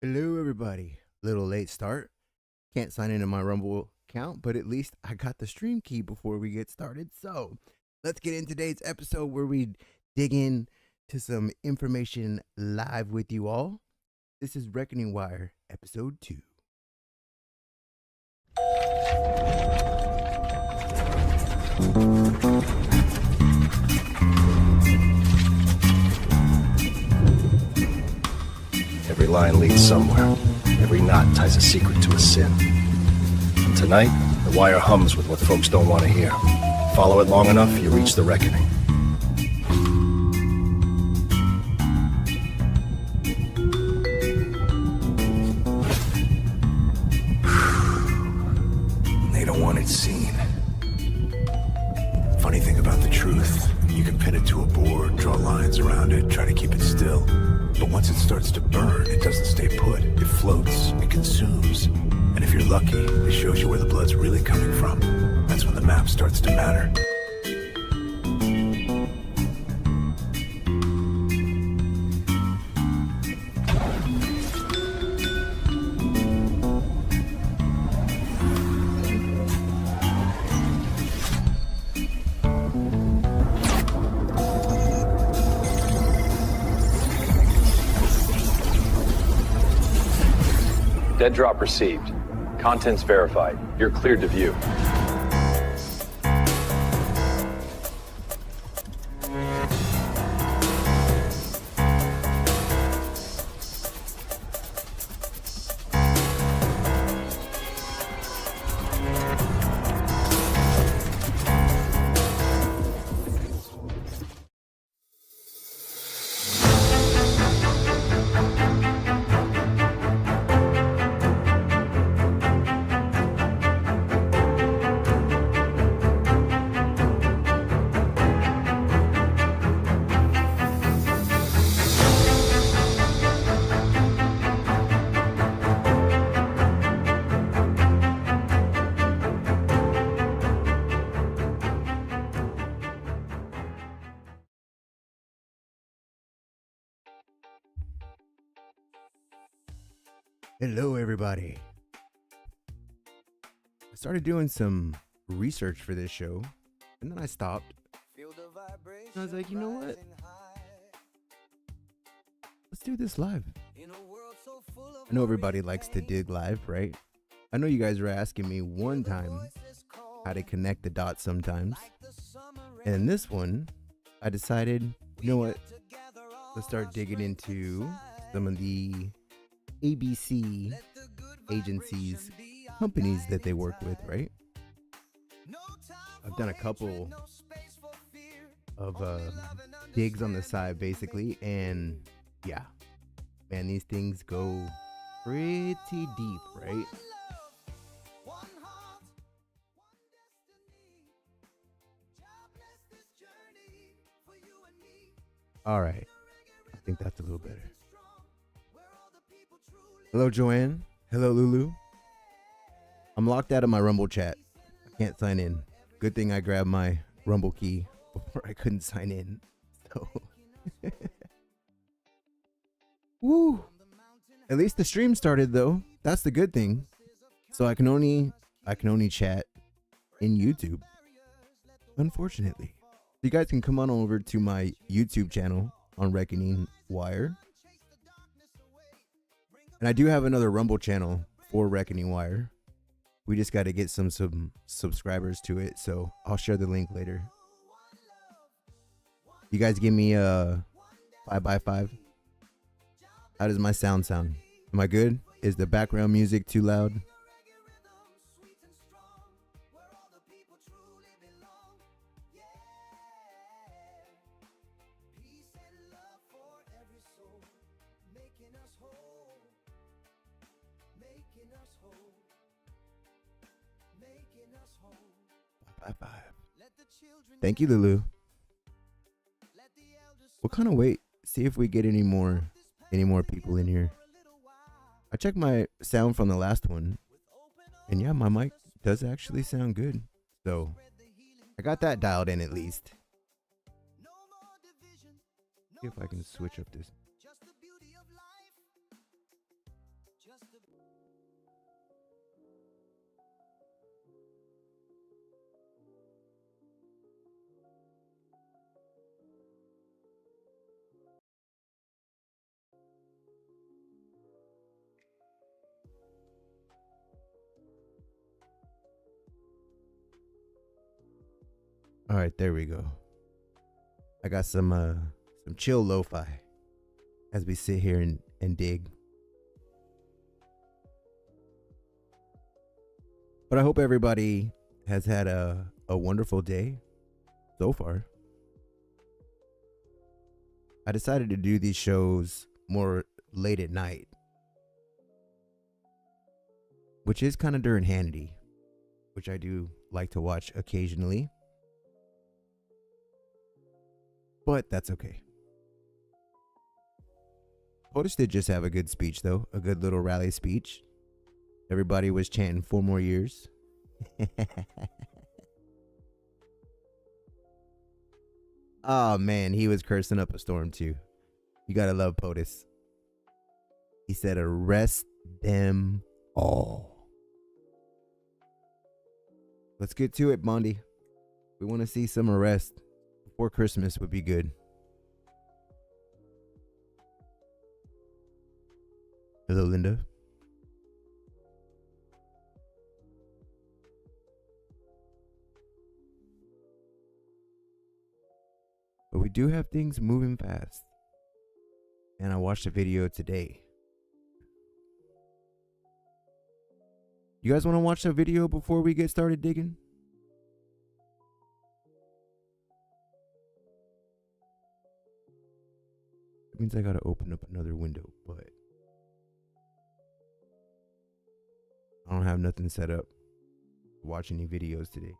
Hello, everybody. Little late start. Can't sign into my Rumble account, but at least I got the stream key before we get started. So let's get in today's episode where we dig in to some information live with you all. This is Reckoning Wire, episode 2. Every line leads somewhere. Every knot ties a secret to a sin. And tonight, the wire hums with what folks don't want to hear. Follow it long enough, you reach the reckoning. They don't want it seen. Funny thing about the truth, you can pin it to a board, draw lines around it, try to keep it still. But once it starts to burn, it doesn't stay put. It floats, it consumes. And if you're lucky, it shows you where the blood's really coming from. That's when the map starts to matter. Dead drop received. Contents verified. You're cleared to view. Hello, everybody. I started doing some research for this show, and then I stopped. And I was like, you know what? Let's do this live. I know everybody likes to dig live, right? I know you guys were asking me one time how to connect the dots sometimes. And in this one, I decided, you know what? Let's start digging into some of the ABC agencies, companies that they work with, right? I've done a couple of digs on the side, basically, and yeah, man, these things go pretty deep, right? All right, I think that's a little better. Hello, Joanne. Hello, Lulu. I'm locked out of my Rumble chat. I can't sign in. Good thing I grabbed my Rumble key before I couldn't sign in. So, woo. At least the stream started, though. That's the good thing. So I can only chat in YouTube. Unfortunately, you guys can come on over to my YouTube channel on Reckoning Wire. And I do have another Rumble channel for Reckoning Wire. We just got to get some subscribers to it, so I'll share the link later. You guys give me a 5x5. How does my sound? Am I good? Is the background music too loud? Five. Thank you, Lulu. We'll kind of wait, see if we get any more people in here. I checked my sound from the last one, and yeah, my mic does actually sound good. So I got that dialed in at least. See if I can switch up this. All right, there we go. I got some chill lo-fi as we sit here and dig. But I hope everybody has had a wonderful day so far. I decided to do these shows more late at night, which is kind of during Hannity, which I do like to watch occasionally. But that's okay. POTUS did just have a good speech, though. A good little rally speech. Everybody was chanting 4 more years. Oh, man. He was cursing up a storm, too. You gotta love POTUS. He said, arrest them all. Let's get to it, Bondi. We want to see some arrest. Before Christmas would be good. Hello, Linda. But we do have things moving fast. And I watched a video today. You guys want to watch the video before we get started digging? It means I gotta open up another window, but I don't have nothing set up to watch any videos today.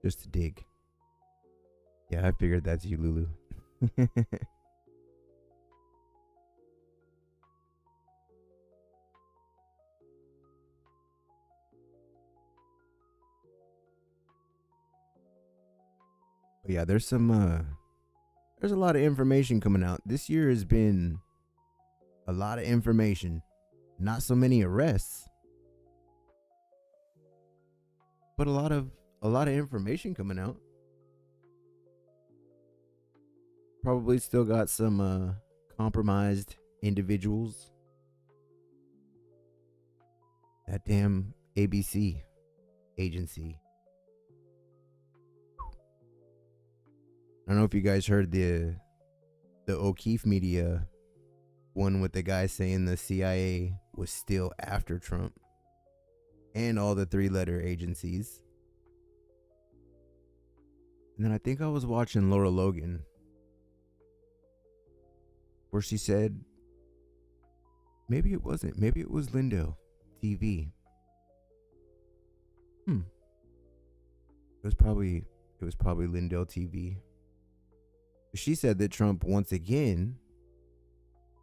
Just to dig. Yeah, I figured that's you, Lulu. But yeah, there's a lot of information coming out. This year has been a lot of information. Not so many arrests, but a lot of information coming out. Probably still got some compromised individuals. That damn ABC agency. I don't know if you guys heard the O'Keefe media one with the guy saying the CIA was still after Trump and all the 3-letter agencies. And then I think I was watching Laura Logan where she said, maybe it wasn't, maybe it was Lindell TV. It was probably Lindell TV. She said that Trump once again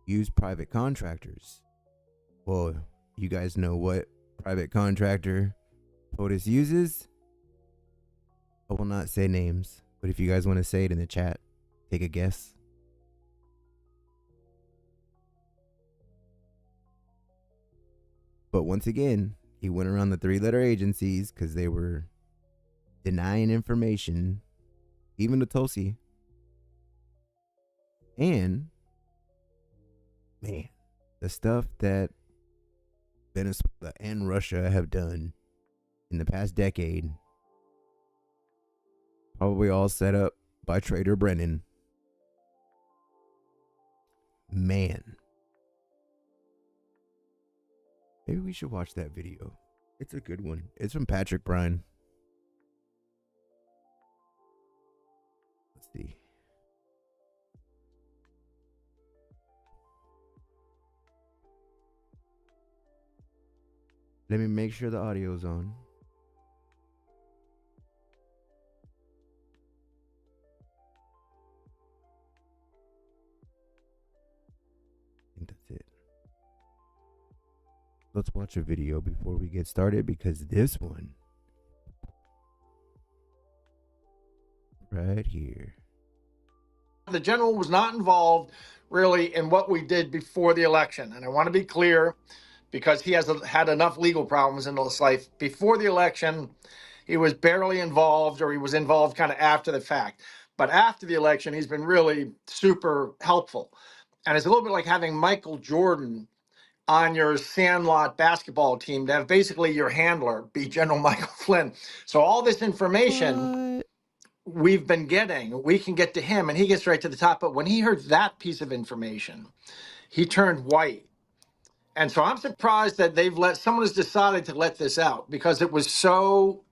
used private contractors. Well, you guys know what private contractor POTUS uses. I will not say names, but if you guys want to say it in the chat, take a guess. But once again, he went around the 3-letter agencies because they were denying information, even to Tulsi. And, man, the stuff that Venezuela and Russia have done in the past decade, probably all set up by Trader Brennan. Man. Maybe we should watch that video. It's a good one. It's from Patrick Bryan. Let's see. Let me make sure the audio's on. I think that's it. Let's watch a video before we get started because this one right here. The general was not involved really in what we did before the election. And I want to be clear because he has had enough legal problems in his life. Before the election, he was barely involved, or he was involved kind of after the fact. But after the election, he's been really super helpful. And it's a little bit like having Michael Jordan on your Sandlot basketball team to have basically your handler be General Michael Flynn. So all this information we've been getting, we can get to him and he gets right to the top. But when he heard that piece of information, he turned white. And so I'm surprised that someone has decided to let this out because it's so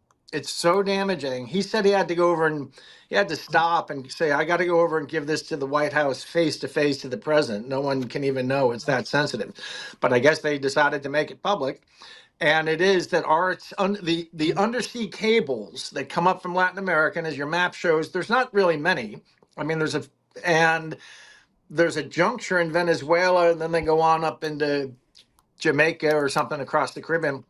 damaging. He said he had to go over and he had to stop and say, I got to go over and give this to the White House face to face to the president. No one can even know it's that sensitive. But I guess they decided to make it public. And it is that the undersea cables that come up from Latin America, and as your map shows, there's not really many. I mean, there's a juncture in Venezuela, and then they go on up into Jamaica or something across the Caribbean.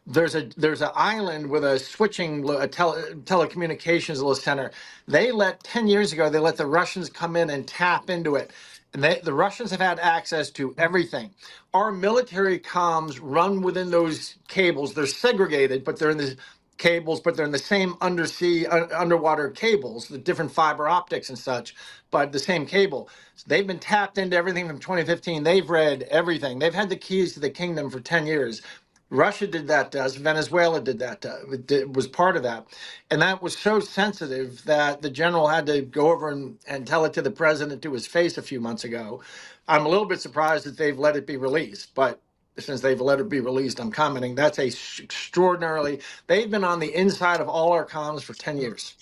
There's an island with a telecommunications little center. 10 years ago, they let the Russians come in and tap into it. And the Russians have had access to everything. Our military comms run within those cables. They're segregated, but they're in the cables, but they're in the same underwater cables, the different fiber optics and such, but the same cable. So they've been tapped into everything from 2015. They've read everything. They've had the keys to the kingdom for 10 years. Russia did that to us. Venezuela did that. It was part of that. And that was so sensitive that the general had to go over and tell it to the president to his face a few months ago. I'm a little bit surprised that they've let it be released, but since they've let it be released, I'm commenting. That's extraordinarily, they've been on the inside of all our comms for 10 years.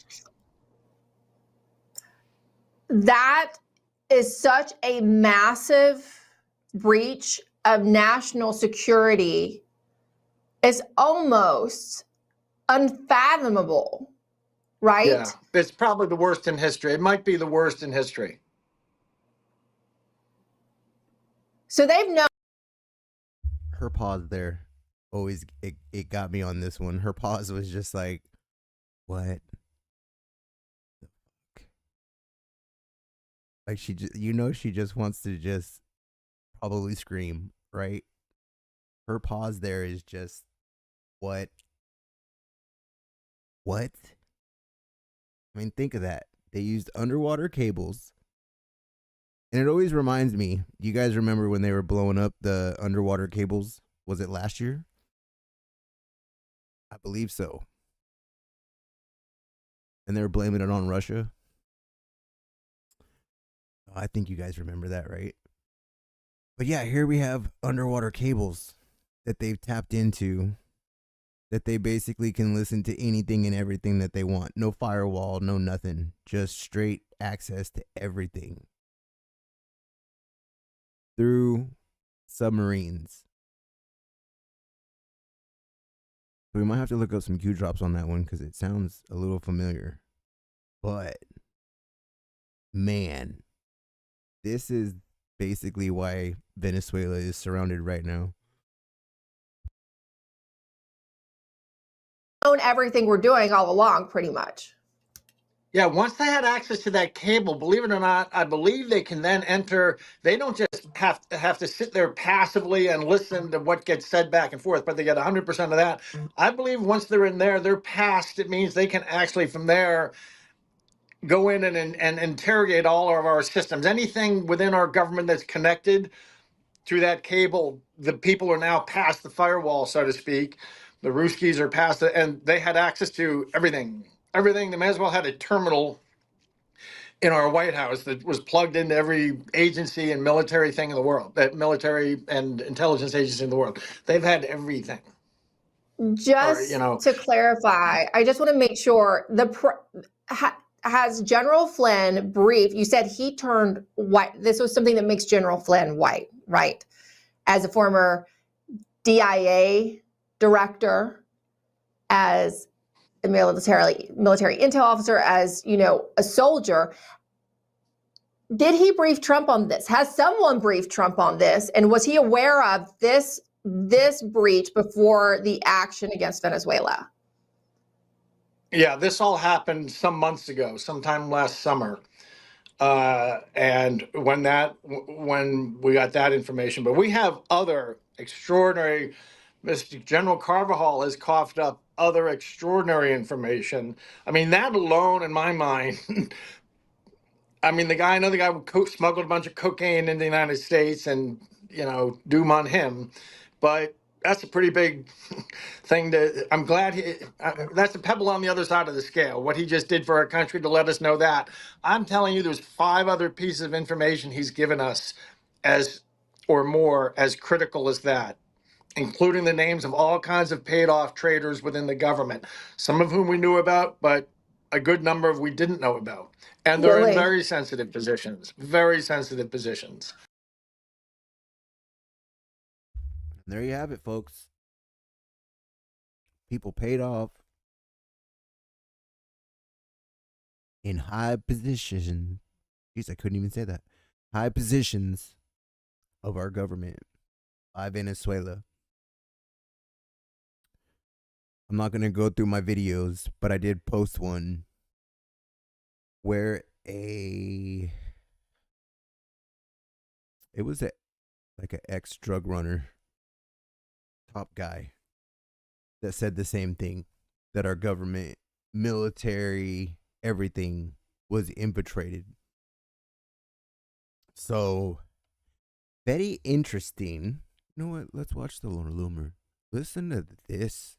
That is such a massive breach of national security. It's almost unfathomable, right? Yeah, it's probably the worst in history. It might be the worst in history. So they've known. Her pause there always it got me on this one. Her pause was just like, what the fuck? Like she just wants to just probably scream, right? Her pause there is just what? I mean, think of that. They used underwater cables. And it always reminds me, you guys remember when they were blowing up the underwater cables? Was it last year? I believe so. And they were blaming it on Russia. Oh, I think you guys remember that, right? But yeah, here we have underwater cables that they've tapped into, that they basically can listen to anything and everything that they want. No firewall, no nothing. Just straight access to everything. Through submarines. So we might have to look up some Q drops on that one because it sounds a little familiar. But man, this is basically why Venezuela is surrounded right now. Known everything we're doing all along, pretty much. Yeah, once they had access to that cable, believe it or not, I believe they can then enter. They don't just have to sit there passively and listen to what gets said back and forth, but they get 100% of that. I believe once they're in there, they're passed. It means they can actually from there go in and interrogate all of our systems. Anything within our government that's connected through that cable, the people are now past the firewall, so to speak. The Ruskies are past it, and they had access to everything. Everything. They may as well had a terminal in our White House that was plugged into every agency and military thing in the world, that military and intelligence agency in the world. They've had everything. Just to clarify, I just want to make sure has General Flynn briefed? You said he turned white. This was something that makes General Flynn white, right? As a former DIA director, as a military intel officer, as a soldier. Did he brief Trump on this? Has someone briefed Trump on this? And was he aware of this breach before the action against Venezuela? Yeah, this all happened some months ago, sometime last summer. And when we got that information, but we have other extraordinary, Mr. General Carvajal has coughed up other extraordinary information. I mean, that alone, in my mind, I mean, another guy smuggled a bunch of cocaine into the United States and, doom on him. But that's a pretty big thing I'm glad that's a pebble on the other side of the scale. What he just did for our country to let us know that. I'm telling you, there's 5 other pieces of information he's given us or more as critical as that, including the names of all kinds of paid off traders within the government, some of whom we knew about, but a good number of we didn't know about. And they're in very sensitive positions, very sensitive positions. There you have it, folks. People paid off in high positions. Jeez, I couldn't even say that. High positions of our government by Venezuela. I'm not going to go through my videos, but I did post one where it was like an ex-drug runner, top guy, that said the same thing, that our government, military, everything was infiltrated. So, very interesting. You know what? Let's watch the Loomer. Listen to this.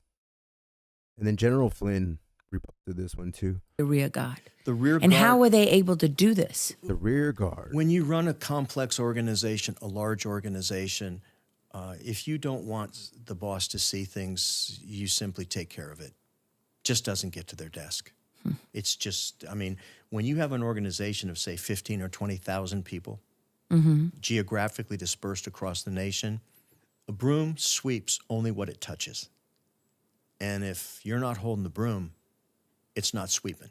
And then General Flynn reposted this one too. The rear guard. The rear guard. And how were they able to do this? The rear guard. When you run a complex organization, a large organization, if you don't want the boss to see things, you simply take care of it. Just doesn't get to their desk. It's just, I mean, when you have an organization of, say, 15 or 20,000 people, geographically dispersed across the nation, a broom sweeps only what it touches. And if you're not holding the broom, it's not sweeping.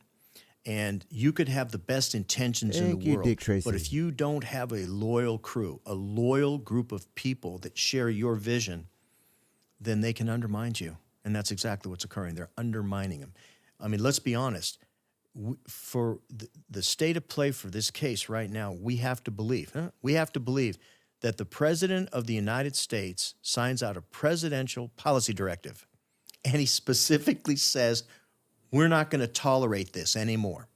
And you could have the best intentions in the world, but if you don't have a loyal crew, a loyal group of people that share your vision, then they can undermine you. And that's exactly what's occurring. They're undermining them. I mean, let's be honest. For the state of play for this case right now, we have to believe that the President of the United States signs out a presidential policy directive, and he specifically says, we're not going to tolerate this anymore.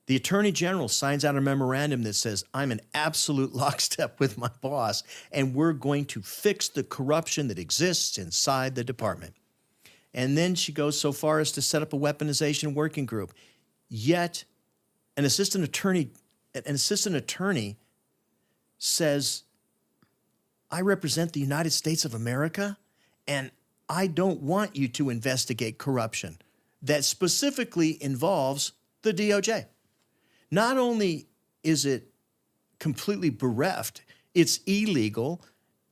The Attorney General signs out a memorandum that says, I'm in absolute lockstep with my boss, and we're going to fix the corruption that exists inside the department. And then she goes so far as to set up a weaponization working group. Yet an assistant attorney says, I represent the United States of America, and I don't want you to investigate corruption that specifically involves the DOJ. Not only is it completely bereft, it's illegal.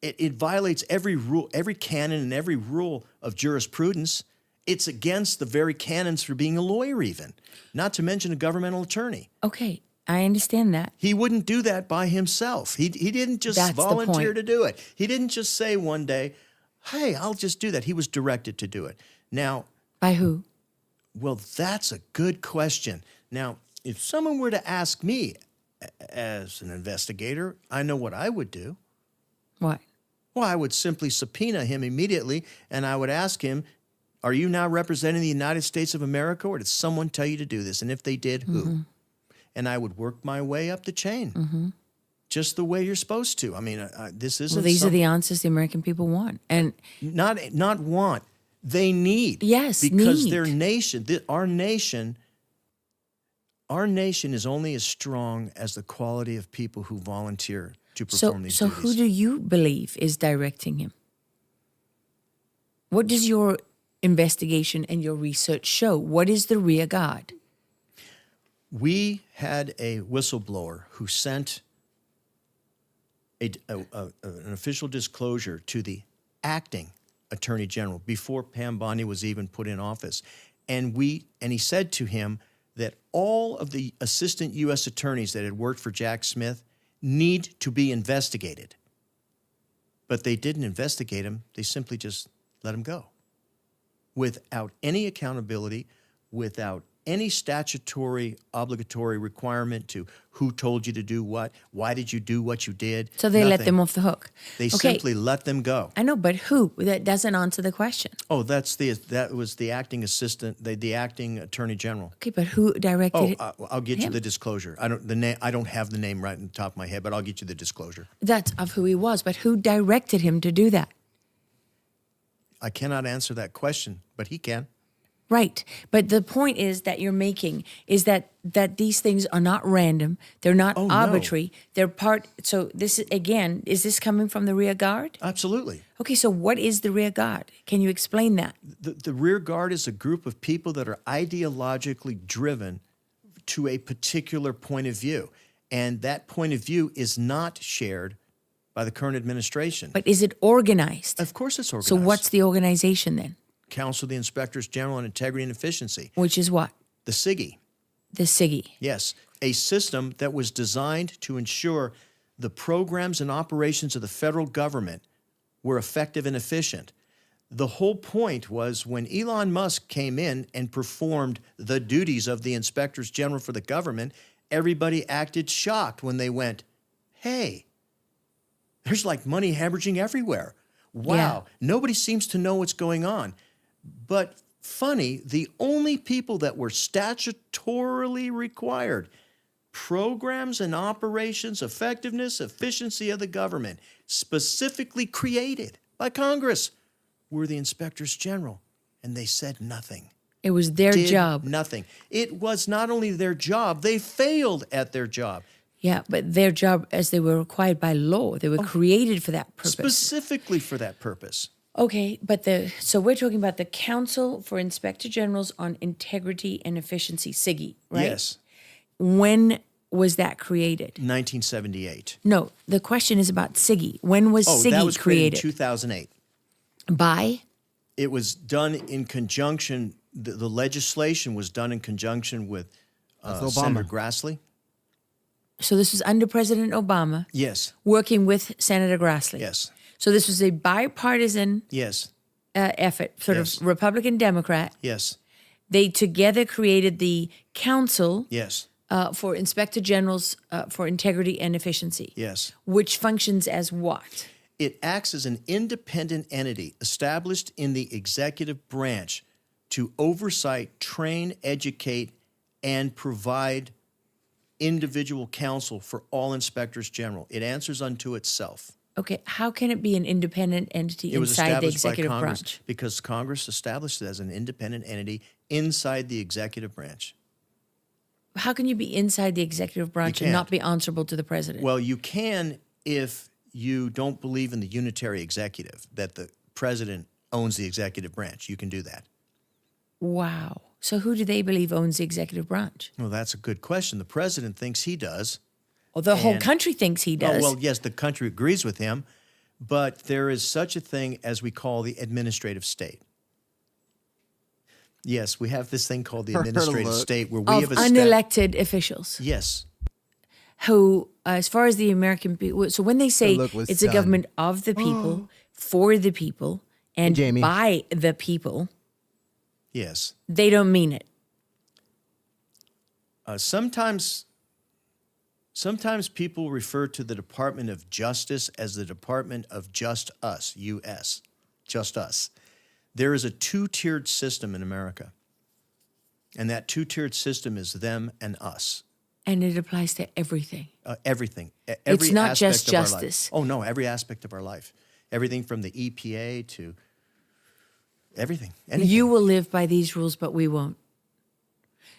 It violates every rule, every canon and every rule of jurisprudence. It's against the very canons for being a lawyer even, not to mention a governmental attorney. Okay, I understand that. He wouldn't do that by himself. He didn't just volunteer to do it. He didn't just say one day, hey, I'll just do that. He was directed to do it. Now, by who? Well, that's a good question. Now, if someone were to ask me as an investigator, I know what I would do. What? Well, I would simply subpoena him immediately, and I would ask him, are you now representing the United States of America, or did someone tell you to do this? And if they did, who? And I would work my way up the chain, just the way you're supposed to. I mean, this isn't. Well, these are the answers the American people want, and not want. They need. Yes, because their nation, our nation is only as strong as the quality of people who volunteer to perform these duties. So who do you believe is directing him? What does your investigation and your research show? What is the rear guard? We had a whistleblower who sent an official disclosure to the acting Attorney General before Pam Bondi was even put in office. And he said to him that all of the assistant U.S. attorneys that had worked for Jack Smith need to be investigated. But they didn't investigate him. They simply just let him go without any accountability, without any statutory obligatory requirement to who told you to do what, why did you do what you did. So they let them off the hook. They simply let them go. I know, but who? That doesn't answer the question. Oh, that was the acting assistant, the acting Attorney General. Okay, but who directed it? I'll get you the disclosure. I don't have the name right on the top of my head, but I'll get you the disclosure. That's of who he was, but who directed him to do that? I cannot answer that question, but he can. Right. But the point is that you're making is that these things are not random. They're not Oh, no. arbitrary. They're part. So this, again, is this coming from the rear guard? Absolutely. Okay, so what is the rear guard? Can you explain that? The rear guard is a group of people that are ideologically driven to a particular point of view. And that point of view is not shared by the current administration. But is it organized? Of course it's organized. So what's the organization then? Council of the Inspectors General on Integrity and Efficiency. Which is what? The SIGI. The SIGI. Yes, a system that was designed to ensure the programs and operations of the federal government were effective and efficient. The whole point was when Elon Musk came in and performed the duties of the Inspectors General for the government, everybody acted shocked when they went, hey, there's like money hemorrhaging everywhere. Wow, Yeah. Nobody seems to know what's going on. But funny, the only people that were statutorily required, programs and operations, effectiveness, efficiency of the government, specifically created by Congress, were the inspectors general. And they said nothing. It was their Did job. Nothing. It was not only their job, they failed at their job. Yeah, but their job as they were required by law. They were created for that purpose. Specifically for that purpose. Okay, but so we're talking about the Council for Inspector Generals on Integrity and Efficiency, SIGI, right? Yes. When was that created? 1978. No, the question is about SIGI. When was SIGI that was created created? in 2008. By? It was done in conjunction, the legislation was done in conjunction with That's Obama. Senator Grassley. So this was under President Obama, Yes, working with Senator Grassley. yes, So this was a bipartisan yes, effort, sort Yes. of Republican-Democrat. yes, They together created the Council yes, for Inspector Generals for Integrity and Efficiency, yes. which functions as what? It acts as an independent entity established in the executive branch to oversight, train, educate, and provide individual counsel for all inspectors general. It answers unto itself. Okay, how can it be an independent entity It was inside the established by executive Congress branch? because Congress established it as an independent entity inside the executive branch. How can you be inside the executive branch and not can't. be answerable to the president? Well, you can if you don't believe in the unitary executive, that the president owns the executive branch. You can do that. Wow. So who do they believe owns the executive branch? Well, that's a good question. The president thinks he does. Well, the whole And- country thinks he does. Oh, well, yes, the country agrees with him, but there is such a thing as we call the administrative state. Yes, we have this thing called the administrative Look. state where we of have a unelected officials Yes, who, as far as the American people, so when they say look was it's a done. government of the people, for the people, and Jamie. by the people, yes. they don't mean it. Sometimes people refer to the Department of Justice as the Department of Just Us, U.S., just us. There is a two-tiered system in America, and that two-tiered system is them and us. And it applies to everything. Everything. Every It's not aspect just of our life. justice. Oh, no, every aspect of our life. Everything from the EPA to everything. Anything. You will live by these rules, but we won't.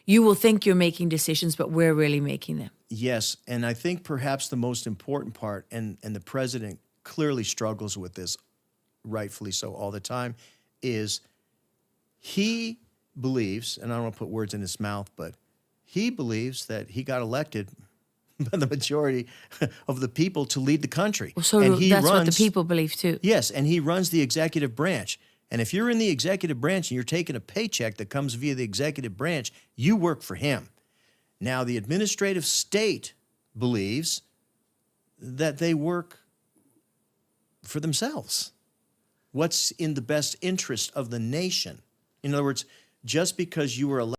You will think you're making decisions, but we're really making them. Yes, and I think perhaps the most important part, and the president clearly struggles with this, rightfully so all the time, is he believes, and I don't want to put words in his mouth, but he believes that he got elected by the majority of the people to lead the country. Well, so and he that's what the runs- people believe too. Yes, and he runs the executive branch. And if you're in the executive branch and you're taking a paycheck that comes via the executive branch, you work for him. Now, the administrative state believes that they work for themselves. What's in the best interest of the nation? In other words, just because you were elected.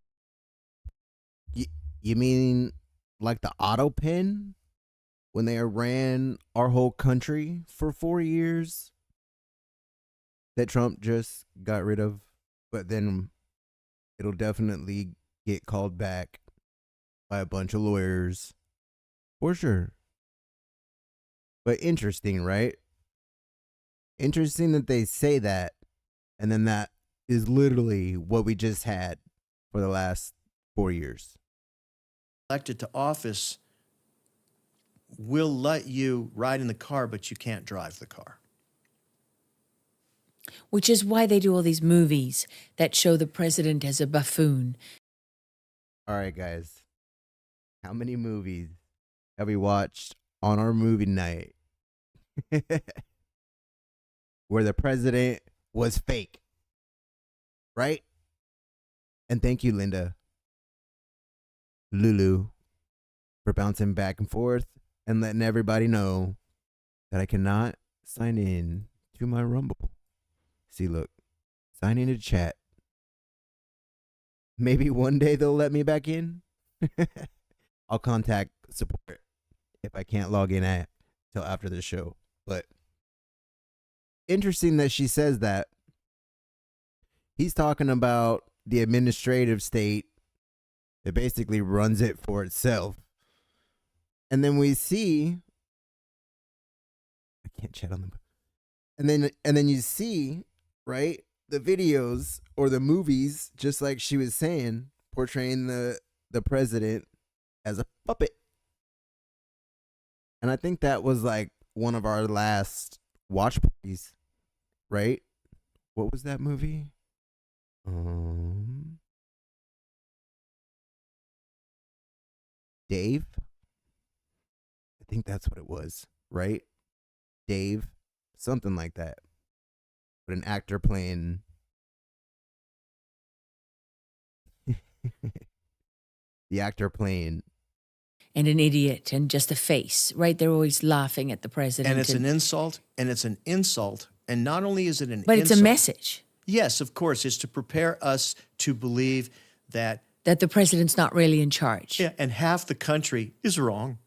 You mean like the auto pen when they ran our whole country for 4 years that Trump just got rid of, but then it'll definitely get called back by a bunch of lawyers for sure. But interesting, right? Interesting that they say that And then that is literally what we just had for the last 4 years. Elected to office will let you ride in the car, but you can't drive the car. Which is why they do all these movies that show the president as a buffoon. All right, guys. How many movies have we watched on our movie night where the president was fake? Right? And thank you, Lulu, for bouncing back and forth and letting everybody know that I cannot sign in to my Rumble. See, look, sign in to chat. Maybe one day they'll let me back in. I'll contact support if I can't log in till after the show. But interesting that she says that. He's talking about the administrative state that basically runs it for itself. And then we see, I can't chat on them. And then you see, right, the videos or the movies, just like she was saying, portraying the president as a puppet. And I think that was like one of our last watch parties, right? What was that movie? Dave? I think that's what it was, right? Dave? Something like that. But an actor playing the actor playing and an idiot and just a face, right? They're always laughing at the president. And it's an insult, and it's an insult. And not only is it an but insult. It's a message. Yes, of course. It's to prepare us to believe that the president's not really in charge. Yeah, and half the country is wrong.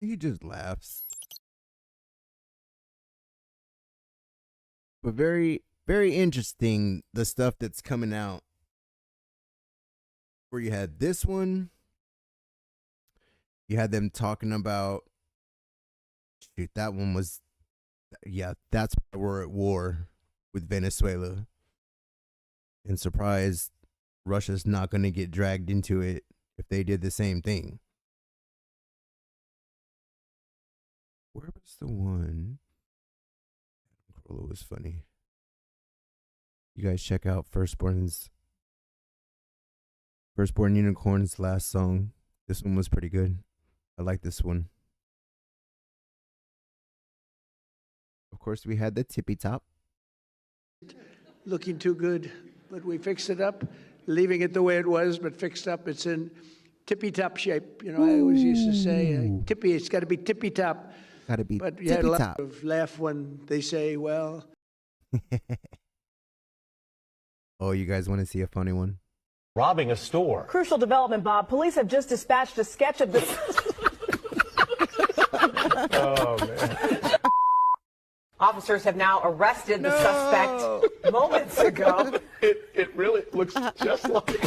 He just laughs. But very, very interesting, the stuff that's coming out. Where you had this one. You had them talking about, shoot, that one was, yeah, that's why we're at war with Venezuela. And surprise, Russia's not going to get dragged into it if they did the same thing. Where was the one? Corolla was funny. You guys check out Firstborn Unicorn's last song. This one was pretty good. I like this one. Of course, we had the tippy top. Looking too good, but we fixed it up, leaving it the way it was, but fixed up. It's in tippy-top shape. You know, I always used to say, tippy, it's got to be tippy-top. Got to be but you had a lot of laugh when they say, well. Oh, you guys want to see a funny one? Robbing a store. Crucial development, Bob. Police have just dispatched a sketch of this. Oh, man. Officers have now arrested the suspect moments ago. It really looks just like.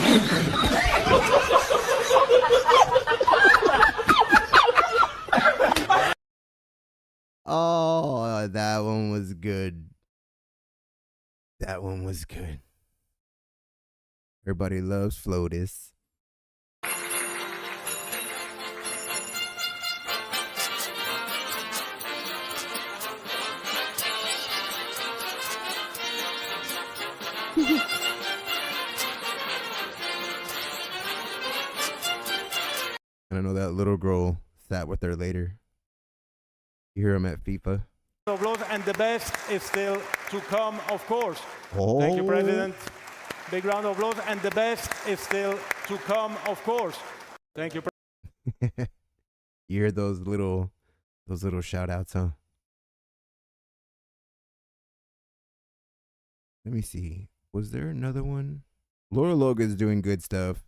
Oh, that one was good. That one was good. Everybody loves Flotus. And I know that little girl sat with her later. You hear him at FIFA. And the best is still to come, of course. Oh. Thank you, President. Big round of applause. And the best is still to come, of course. Thank you. You hear those little shout outs, huh? Let me see. Was there another one? Laura Logan's doing good stuff.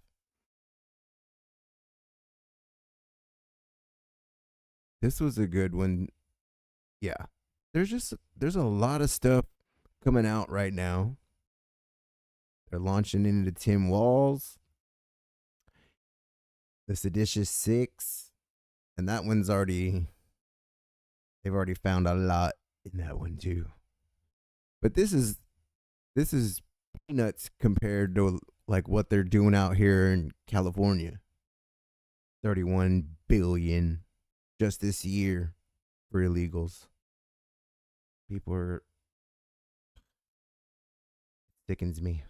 This was a good one. Yeah. There's a lot of stuff coming out right now. They're launching into Tim Walls, The Seditious Six, and that one's they've already found a lot in that one too. But this is peanuts compared to like what they're doing out here in California. 31 billion just this year for illegals. People are, it sickens me.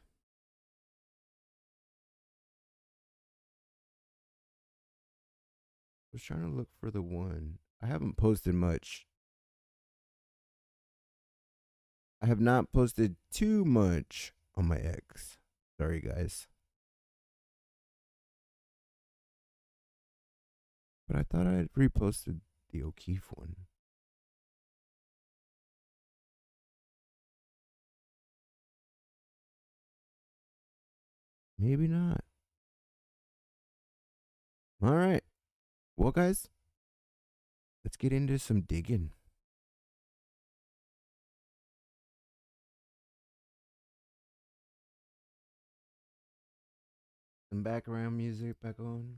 I was trying to look for the one. I haven't posted much. I have not posted too much on my ex. Sorry, guys. But I thought I had reposted the O'Keefe one. Maybe not. All right. Well, guys, let's get into some digging. Some background music back on.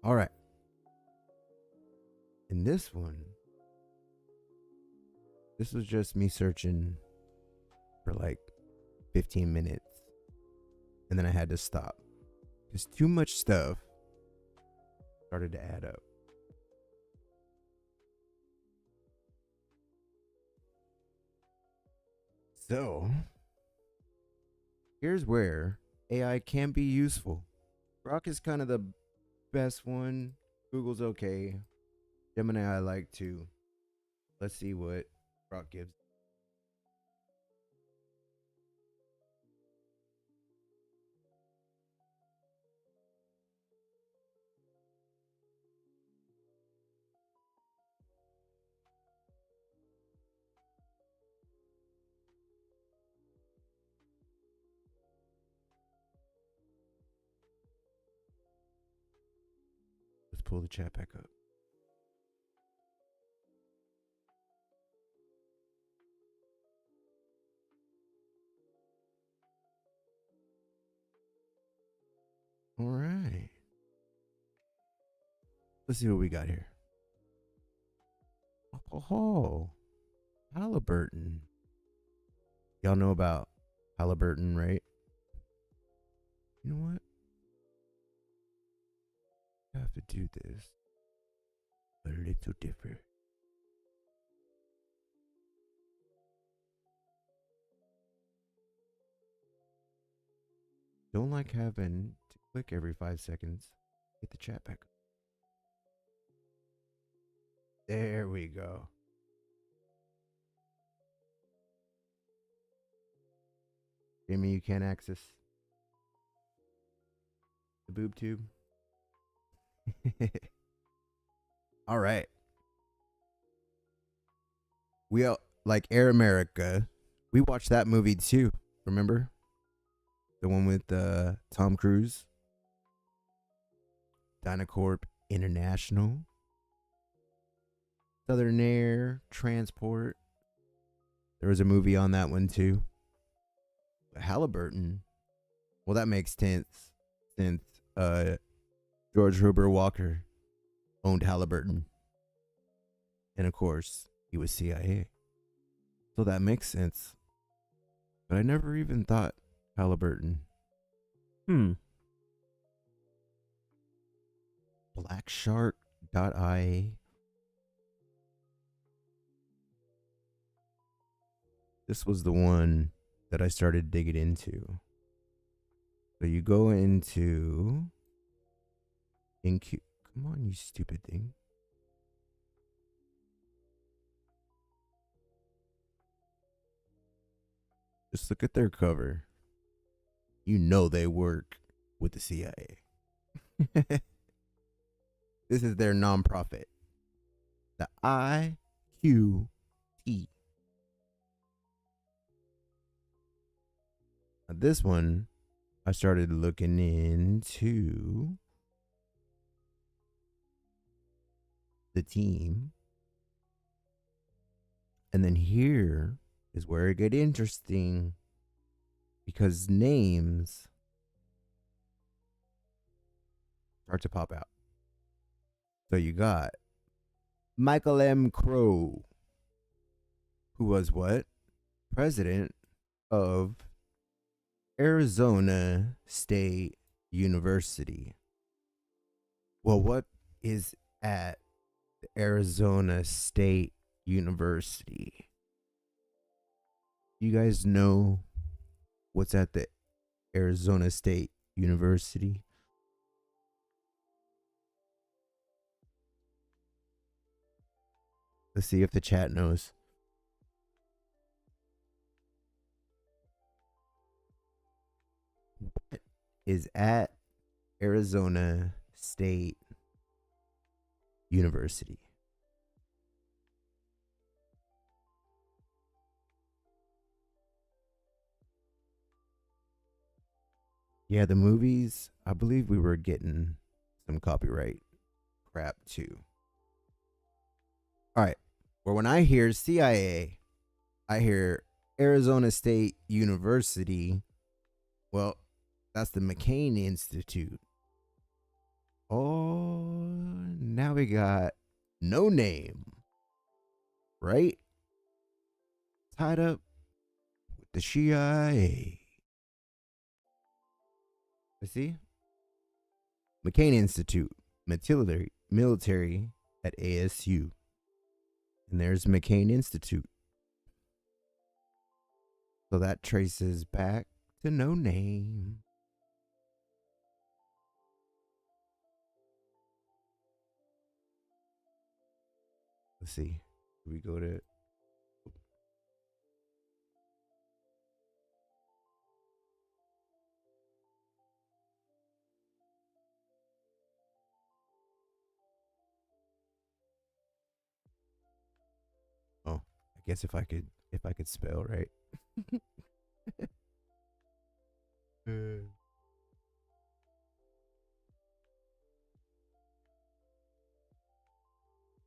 All right. In this one, this was just me searching for like 15 minutes. And then I had to stop. Because too much stuff started to add up. So, here's where AI can be useful. Grok is kind of the best one. Google's okay. Gemini I like too. Let's see what Grok gives. Let's pull the chat back up. All right. Let's see what we got here. Oh, Halliburton. Y'all know about Halliburton, right? You know what? I have to do this a little different. Don't like having to click every 5 seconds. Get the chat back. There we go. Jamie, you can't access the boob tube. All right. We all, like Air America. We watched that movie too. Remember? The one with Tom Cruise. Dynacorp International. Southern Air Transport. There was a movie on that one too. But Halliburton. Well, that makes sense since George Herbert Walker owned Halliburton. And of course, he was CIA. So that makes sense. But I never even thought Halliburton. Blackshark.ia. This was the one that I started digging into. So you go into come on, you stupid thing. Just look at their cover. You know they work with the CIA. This is their nonprofit. The IQT. Now this one, I started looking into the team. And then here is where it get interesting. Because names start to pop out. So you got Michael M. Crow, who was what? President of Arizona State University. Well, what is at the Arizona State University? You guys know what's at the Arizona State University? Let's see if the chat knows. What is at Arizona State University? Yeah, the movies, I believe we were getting some copyright crap too. All right. Well, when I hear CIA, I hear Arizona State University. Well, that's the McCain Institute. Oh, now we got No Name, right? Tied up with the CIA. Let's see. McCain Institute, military at ASU. And there's McCain Institute. So that traces back to No Name. Let's see. We go to. Oh, I guess if I could spell right.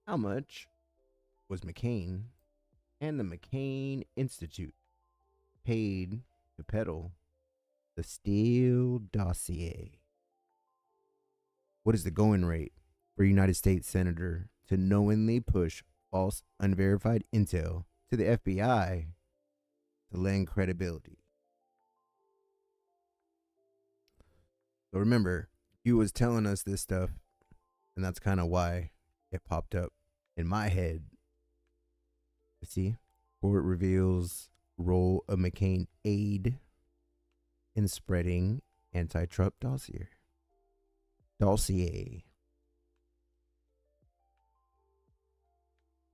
How much was McCain and the McCain Institute paid to peddle the Steele dossier? What is the going rate for a United States Senator to knowingly push false, unverified intel to the FBI to lend credibility? So remember, you was telling us this stuff, and that's kind of why it popped up in my head. See, Ford reveals role of McCain aide in spreading anti-Trump dossier.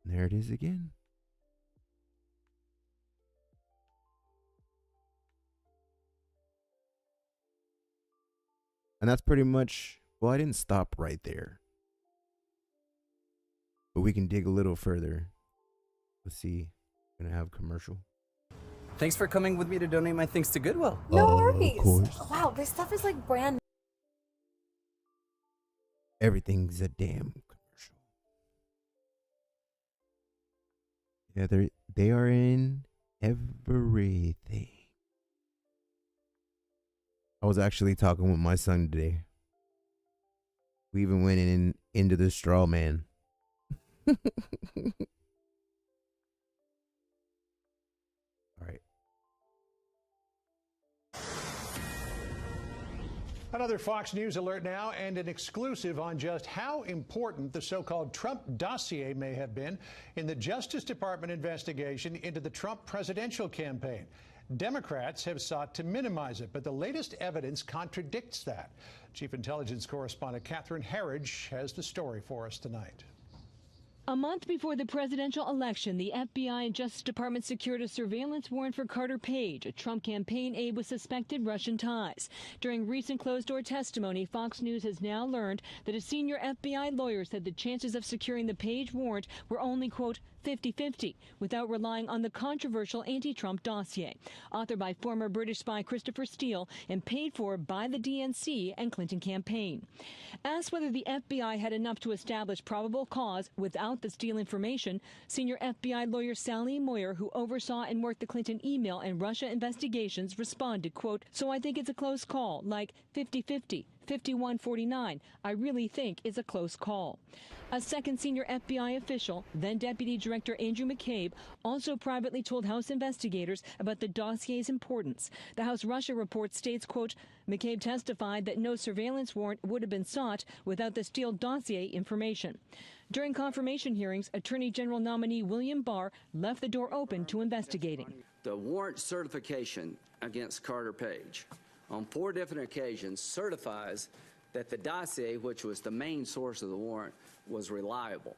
There it is again. And that's pretty much, well, I didn't stop right there. But we can dig a little further. Let's see. I'm going to have commercial. Thanks for coming with me to donate my things to Goodwill. No worries. Of course. Wow, this stuff is like brand new. Everything's a damn commercial. Yeah, they are in everything. I was actually talking with my son today. We even went into the straw man. All right. Another Fox News alert now, and an exclusive on just how important the so-called Trump dossier may have been in the Justice Department investigation into the Trump presidential campaign. Democrats have sought to minimize it, but the latest evidence contradicts that. Chief Intelligence Correspondent Catherine Herridge has the story for us tonight. A month before the presidential election, the FBI and Justice Department secured a surveillance warrant for Carter Page, a Trump campaign aide with suspected Russian ties. During recent closed-door testimony, Fox News has now learned that a senior FBI lawyer said the chances of securing the Page warrant were only, quote, 50-50, without relying on the controversial anti-Trump dossier, authored by former British spy Christopher Steele and paid for by the DNC and Clinton campaign. Asked whether the FBI had enough to establish probable cause without the Steele information, senior FBI lawyer Sally Moyer, who oversaw and worked the Clinton email and Russia investigations, responded, quote, "So I think it's a close call, like 50-50. 51-49, I really think is a close call. A second senior FBI official, then Deputy Director Andrew McCabe, also privately told House investigators about the dossier's importance. The House Russia report states, quote, McCabe testified that no surveillance warrant would have been sought without the Steele dossier information. During confirmation hearings, Attorney General nominee William Barr left the door open to investigating. The warrant certification against Carter Page on 4 different occasions certifies that the dossier, which was the main source of the warrant, was reliable.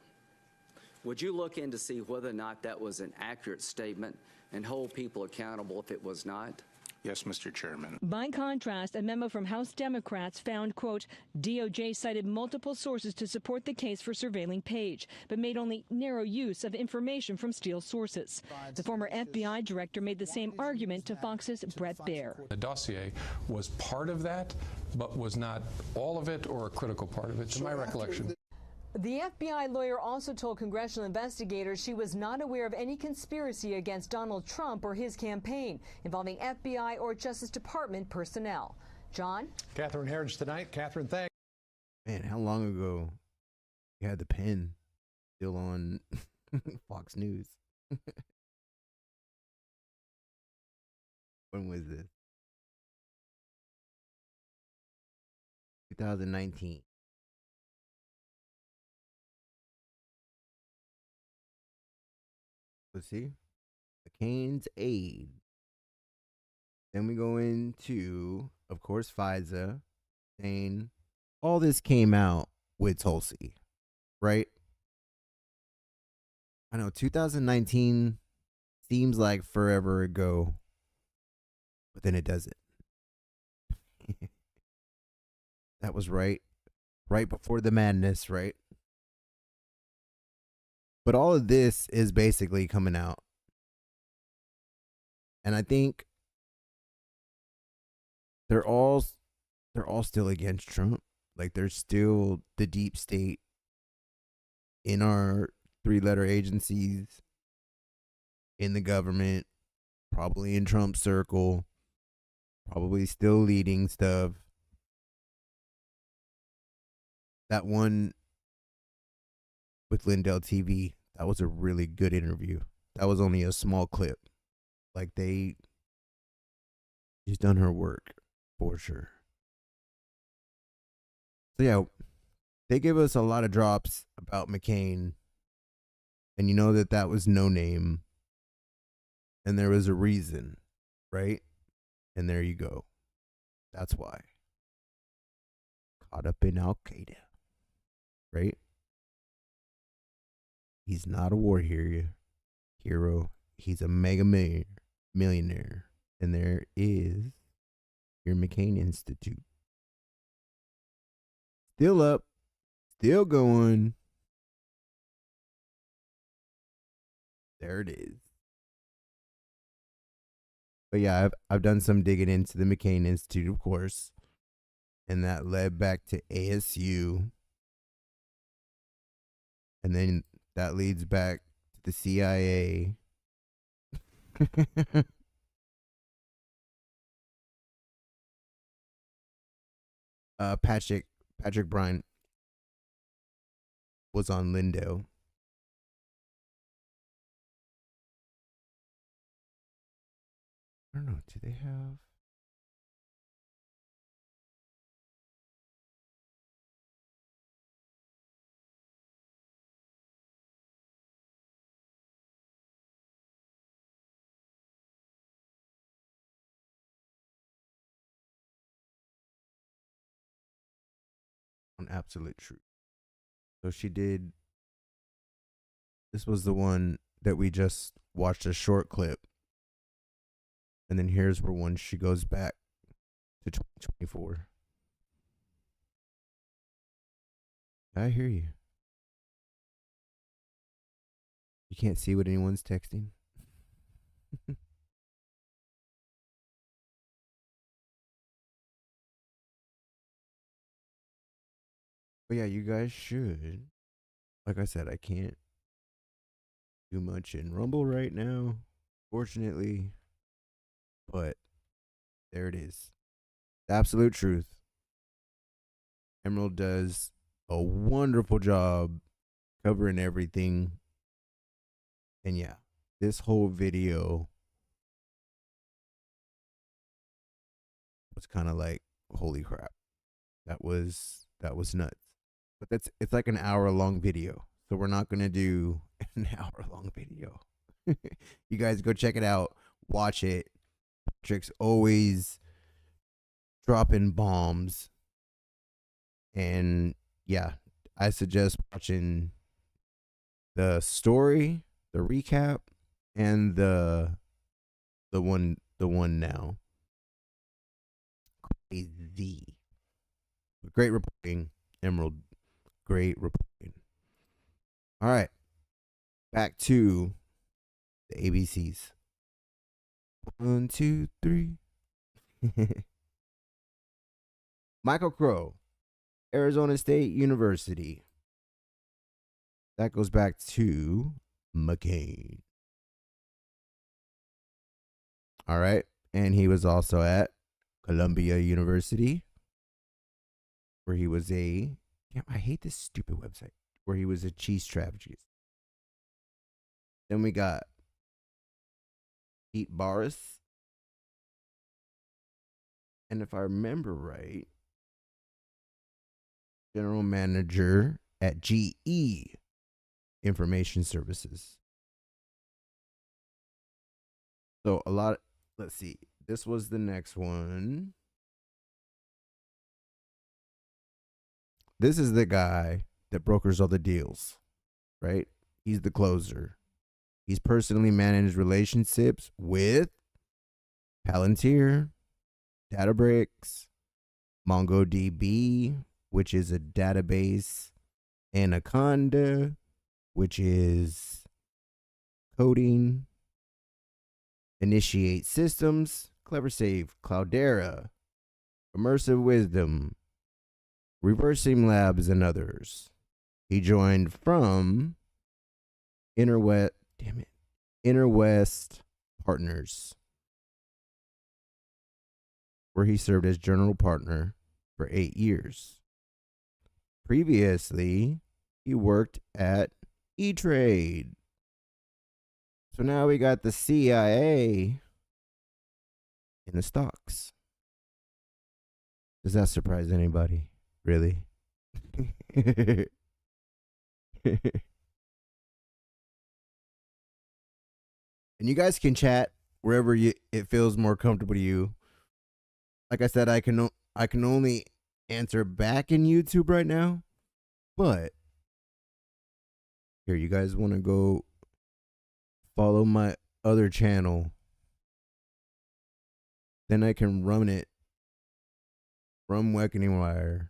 Would you look in to see whether or not that was an accurate statement and hold people accountable if it was not? Yes, Mr. Chairman. By contrast, a memo from House Democrats found, quote, DOJ cited multiple sources to support the case for surveilling Page, but made only narrow use of information from Steele sources. The former FBI director made the same argument to Fox's Brett Baer. The dossier was part of that, but was not all of it or a critical part of it, to my recollection. The FBI lawyer also told congressional investigators she was not aware of any conspiracy against Donald Trump or his campaign involving FBI or Justice Department personnel. John? Catherine Herridge tonight. Catherine, thanks. Man, how long ago you had the pen still on Fox News? When was this? 2019. Let's see. McCain's aide. Then we go into, of course, FISA saying all this came out with Tulsi, right? I know 2019 seems like forever ago, but then it doesn't. That was right before the madness, right? But all of this is basically coming out. And I think they're all still against Trump. Like, there's still the deep state in our 3-letter agencies, in the government, probably in Trump's circle, probably still leading stuff. That one with Lindell TV, that was a really good interview. That was only a small clip. Like, she's done her work for sure. So yeah, they give us a lot of drops about McCain, and you know that was no name, and there was a reason, right? And there you go. That's why. Caught up in Al Qaeda, right? He's not a war hero. He's a mega millionaire. And there is your McCain Institute. Still up, still going. There it is. But yeah, I've done some digging into the McCain Institute, of course. And that led back to ASU. And then that leads back to the CIA. Patrick Bryant was on Lindo. I don't know. Do they have? On Absolute Truth. So she did. This was the one that we just watched a short clip. And then here's where one she goes back to 2024. I hear you. You can't see what anyone's texting. But yeah, you guys should. Like I said, I can't do much in Rumble right now, fortunately. But there it is. The Absolute Truth. Emerald does a wonderful job covering everything. And yeah, this whole video was kind of like, holy crap. That was nuts. But it's like an hour-long video. So we're not going to do an hour-long video. You guys go check it out. Watch it. Patrick's always dropping bombs. And yeah, I suggest watching the story, the recap, and the one now. Crazy. Great reporting, Emerald. Great reporting. All right. Back to the ABCs. 1, 2, 3. Michael Crow, Arizona State University. That goes back to McCain. All right. And he was also at Columbia University, where he was damn, I hate this stupid website, where he was a chief strategist. Then we got Pete Boris. And if I remember right, general manager at GE Information Services. So let's see. This was the next one. This is the guy that brokers all the deals, right? He's the closer. He's personally managed relationships with Palantir, Databricks, MongoDB, which is a database, Anaconda, which is coding, Initiate Systems, CleverSafe, Cloudera, Immersive Wisdom, Reversing Labs, and others. He joined from Inner West Partners, where he served as general partner for 8 years. Previously, he worked at E-Trade. So now we got the CIA in the stocks. Does that surprise anybody? Really? And you guys can chat wherever it feels more comfortable to you. Like I said, I can only answer back in YouTube right now, but here, you guys want to go follow my other channel, then I can run it from Reckoning Wire.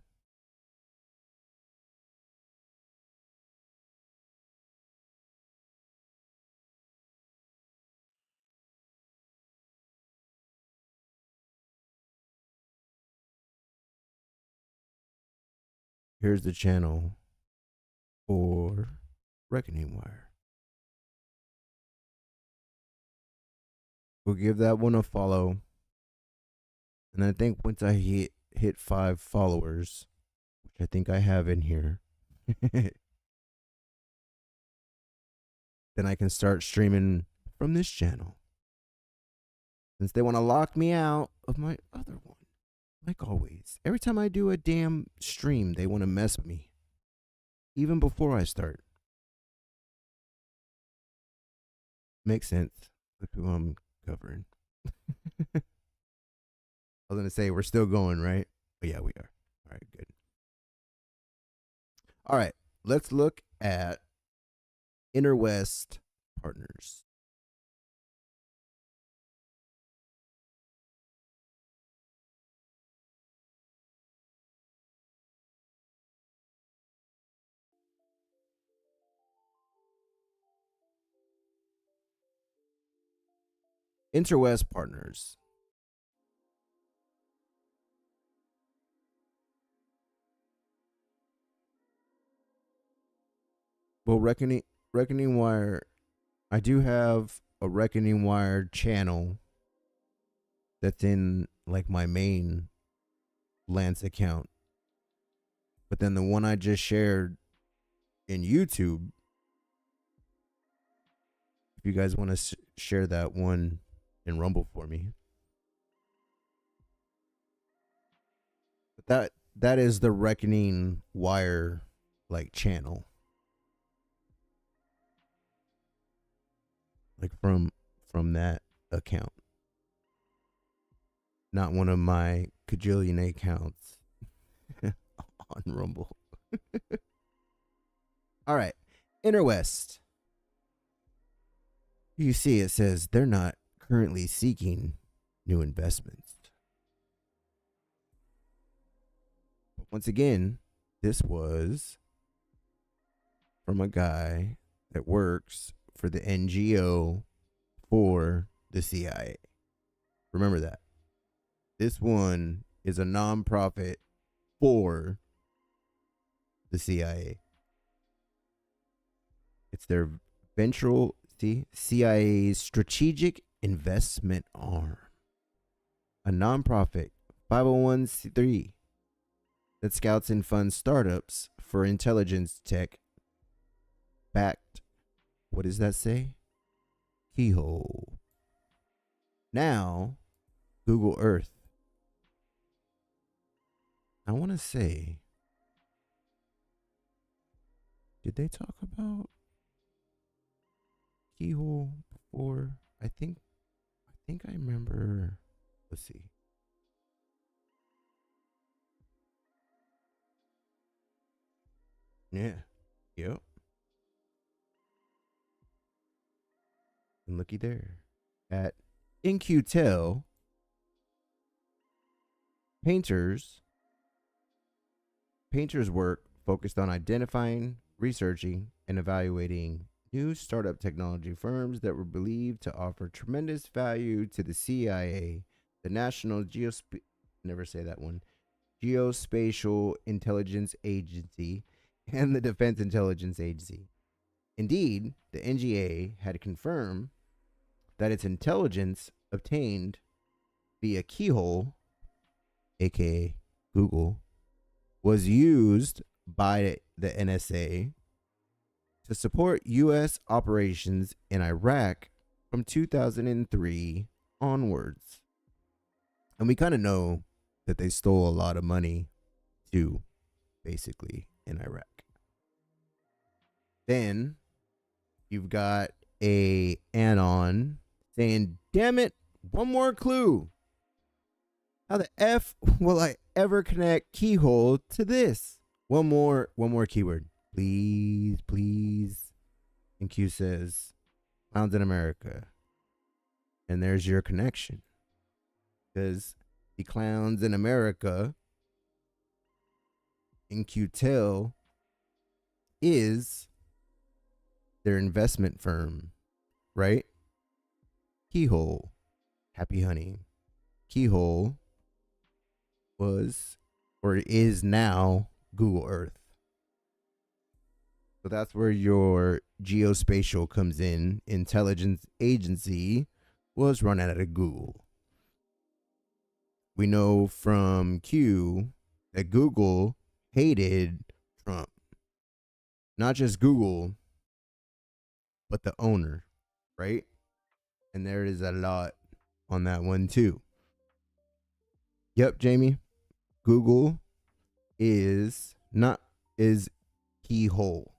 Here's the channel for Reckoning Wire. We'll give that one a follow. And I think once I hit 5 followers, which I think I have in here, then I can start streaming from this channel. Since they want to lock me out of my other one. Like always. Every time I do a damn stream, they want to mess with me. Even before I start. Makes sense. Look who I'm covering. I was going to say, we're still going, right? But yeah, we are. All right, good. All right, let's look at Inner West Partners. Interwest Partners. Well, Reckoning Wire, I do have a Reckoning Wire channel that's in like my main Lance account. But then the one I just shared in YouTube, if you guys want to share that one in Rumble for me. But that is the Reckoning Wire like channel. Like from that account. Not one of my cajillion accounts on Rumble. All right. Interwest. You see it says they're not currently seeking new investments. But once again, this was from a guy that works for the NGO for the CIA. Remember that. This one is a nonprofit for the CIA. It's their ventral, CIA's strategic investment arm. A nonprofit 501c3 that scouts and funds startups for intelligence tech backed. What does that say? Keyhole. Now, Google Earth. I want to say, did they talk about Keyhole before? I think I remember. Let's see. Yeah. Yep. And looky there. At InQtel, Painter's work focused on identifying, researching, and evaluating new startup technology firms that were believed to offer tremendous value to the CIA, the National Geospatial Intelligence Agency, and the Defense Intelligence Agency. Indeed, the NGA had confirmed that its intelligence obtained via Keyhole, aka Google, was used by the NSA to support U.S. operations in Iraq from 2003 onwards. And we kind of know that they stole a lot of money too, basically, in Iraq. Then you've got a anon saying, damn it, one more clue. How the F will I ever connect Keyhole to this? One more keyword. Please, please. And Q says, Clowns in America. And there's your connection. Because the Clowns in America, InQtel, is their investment firm, right? Keyhole, Happy Honey. Keyhole was or is now Google Earth. So that's where your geospatial comes in. Intelligence agency was run out of Google. We know from Q that Google hated Trump. Not just Google, but the owner, right? And there is a lot on that one too. Yep, Jamie. Google is Keyhole.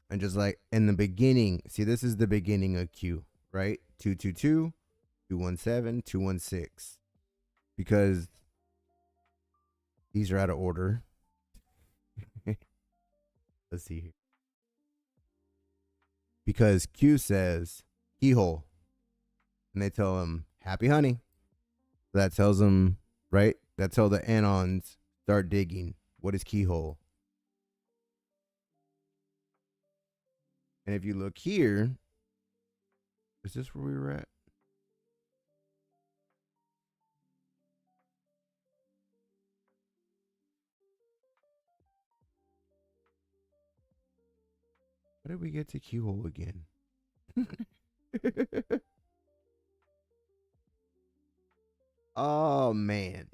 And just like in the beginning, see, this is the beginning of Q, right? 222, 217, 216. Because these are out of order. Let's see here. Because Q says Keyhole. And they tell him, Happy Honey. That tells them, right? That's how the anons start digging. What is Keyhole? And if you look here, is this where we were at? How did we get to Keyhole again? Oh, man.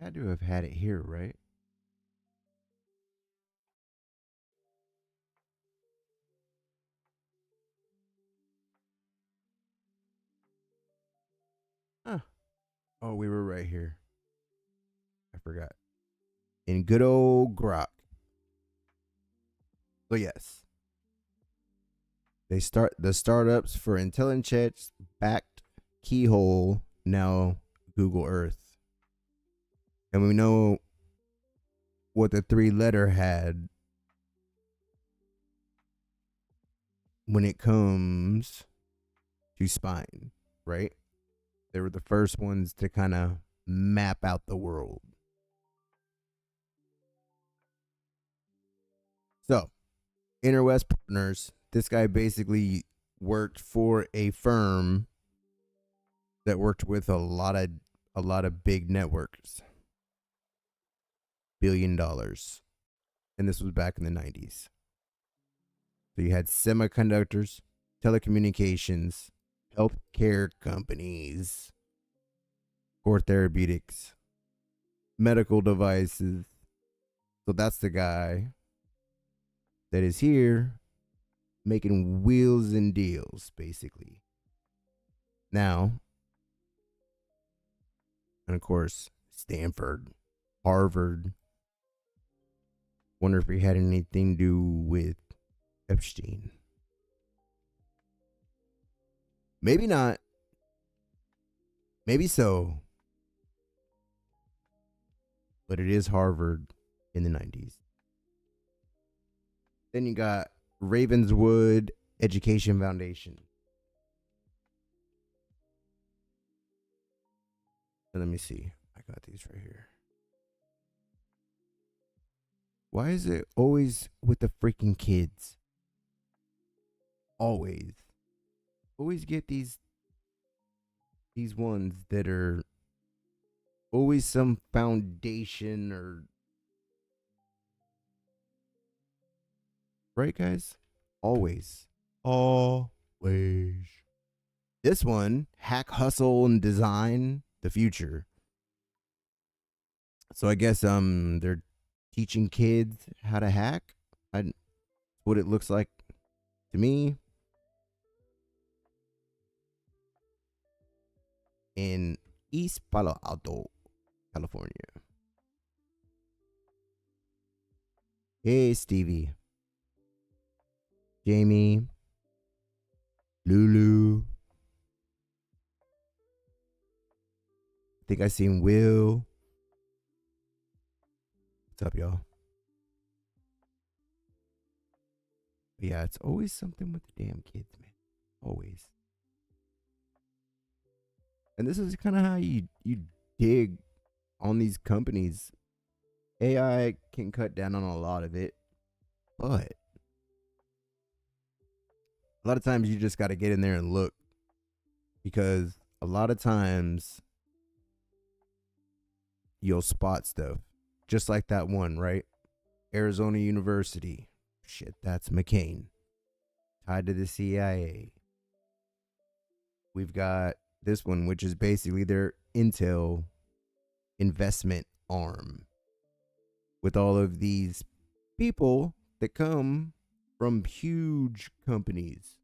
Had to have had it here, right? Huh. Oh, we were right here. I forgot. In good old Grok. So yes. They start the startups for intelligence backed Keyhole, now Google Earth. And we know what the 3-letter had when it comes to spine, right? They were the first ones to kind of map out the world. So, Interwest Partners, this guy basically worked for a firm that worked with a lot of big networks. $1 billion. And this was back in the 90s. So you had semiconductors, telecommunications, healthcare companies, core therapeutics, medical devices. So that's the guy that is here making wheels and deals, basically. Now, and of course, Stanford, Harvard. Wonder if he had anything to do with Epstein. Maybe not. Maybe so. But it is Harvard in the 90s. Then you got Ravenswood Education Foundation. And let me see. I got these right here. Why is it always with the freaking kids? Always. Always get these ones that are always some foundation or... Right, guys? Always. Always. This one, Hack, Hustle, and Design the Future. So I guess they're teaching kids how to hack. What it looks like to me. In East Palo Alto, California. Hey, Stevie. Jamie. Lulu. I think I seen Will. What's up, y'all? But yeah, it's always something with the damn kids, man. Always. And this is kind of how you dig on these companies. AI can cut down on a lot of it, but a lot of times you just got to get in there and look, because a lot of times you'll spot stuff just like that one, right? Arizona University. Shit, that's McCain. Tied to the CIA. We've got this one, which is basically their Intel investment arm, with all of these people that come from huge companies.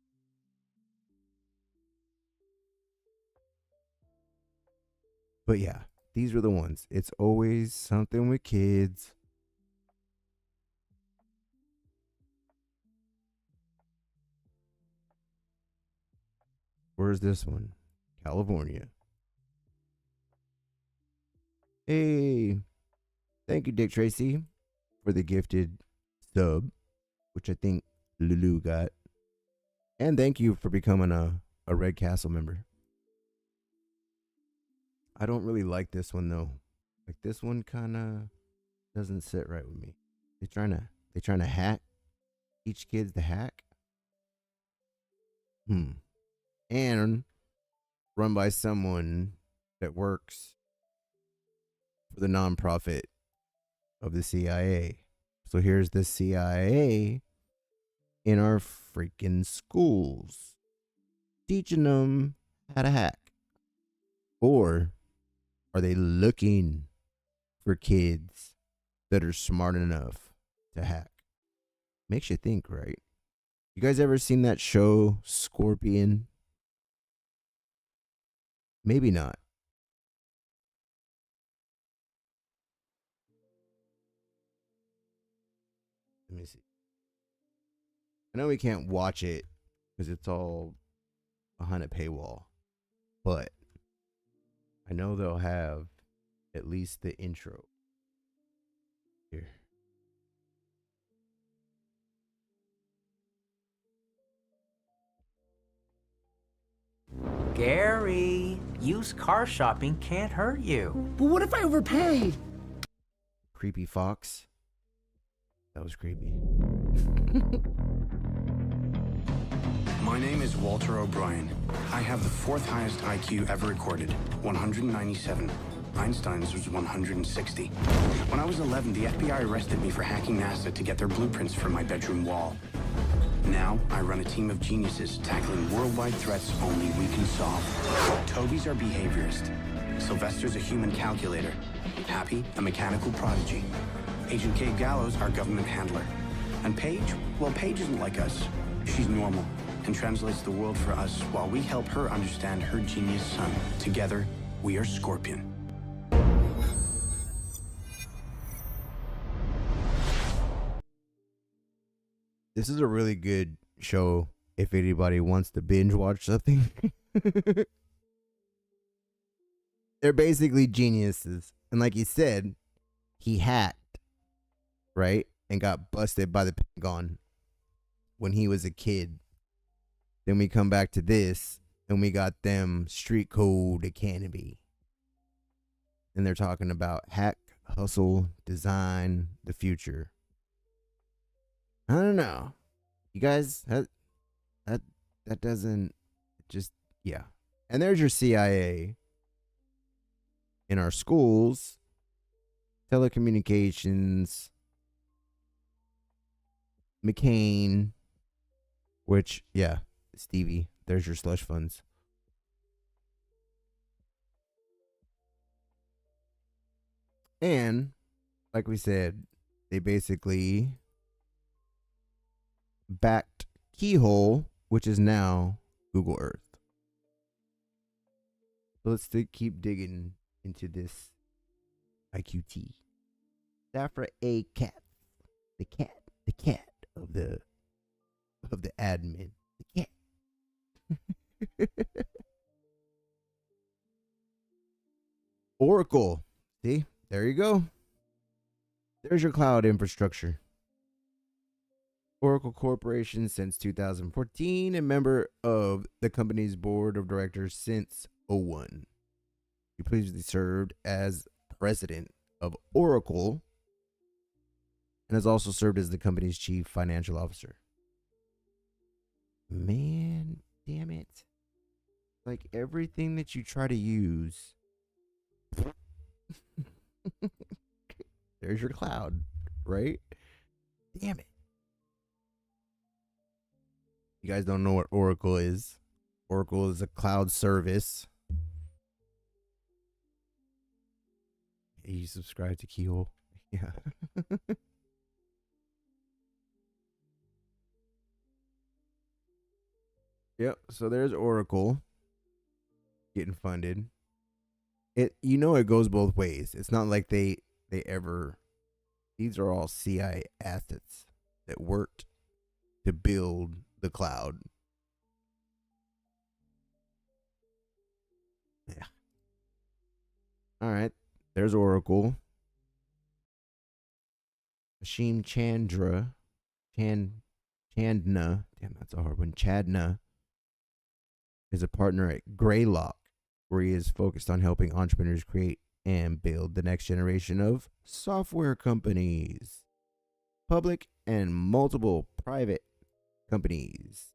But yeah, these are the ones. It's always something with kids. Where's this one? California. Hey, thank you, Dick Tracy, for the gifted sub, which I think Lulu got. And thank you for becoming a Red Castle member. I don't really like this one though. Like, this one kind of doesn't sit right with me. They trying to hack, teach kids to hack. And run by someone that works for the nonprofit of the CIA. So here's the CIA in our freaking schools, teaching them how to hack. Or are they looking for kids that are smart enough to hack. Makes you think, right? You guys ever seen that show, Scorpion? Maybe not. Let me see. I know we can't watch it because it's all behind a paywall, but I know they'll have at least the intro here. Gary, used car shopping can't hurt you. But what if I overpaid? Creepy fox. That was creepy. My name is Walter O'Brien. I have the fourth highest IQ ever recorded, 197. Einstein's was 160. When I was 11, the FBI arrested me for hacking NASA to get their blueprints for my bedroom wall. Now, I run a team of geniuses tackling worldwide threats only we can solve. Toby's our behaviorist. Sylvester's a human calculator. Happy, a mechanical prodigy. Agent Kate Gallows, our government handler. And Paige, well, Paige isn't like us. She's normal and translates the world for us while we help her understand her genius son. Together, we are Scorpion. This is a really good show if anybody wants to binge watch something. They're basically geniuses. And like he said, he hacked, right? And got busted by the Pentagon when he was a kid. Then we come back to this and we got them Street Code Academy. And they're talking about hack, hustle, design, the future. I don't know. You guys, that doesn't just, yeah. And there's your CIA. In our schools, telecommunications, McCain, which, yeah, Stevie, there's your slush funds. And, like we said, they basically backed Keyhole, which is now Google Earth. So let's keep digging into this IQT. Safra A. Cat. The cat of the admin. The cat. Oracle. See? There you go. There's your cloud infrastructure. Oracle Corporation since 2014, a member of the company's board of directors since 2001. He previously served as president of Oracle and has also served as the company's chief financial officer. Man, damn it. Like everything that you try to use. There's your cloud, right? Damn it. You guys don't know what Oracle is. Oracle is a cloud service. You subscribe to Keyhole. Yeah. Yep, so there's Oracle getting funded. It goes both ways. It's not like they ever, these are all CIA assets that worked to build the cloud. Yeah. All right. There's Oracle. Ashim Chandna. Damn, that's a hard one. Chadna is a partner at Greylock, where he is focused on helping entrepreneurs create and build the next generation of software companies. Public and multiple private companies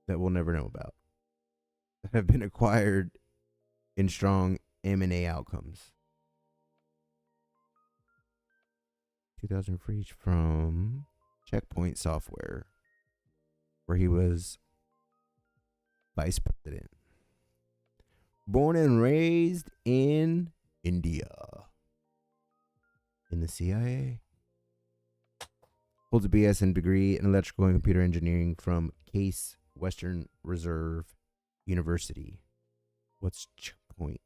that we'll never know about that have been acquired in strong M&A outcomes. 2000 for each from Checkpoint Software, where he was vice president. Born and raised in India. In the CIA. Holds a BS degree in electrical and computer engineering from Case Western Reserve University. What's Checkpoint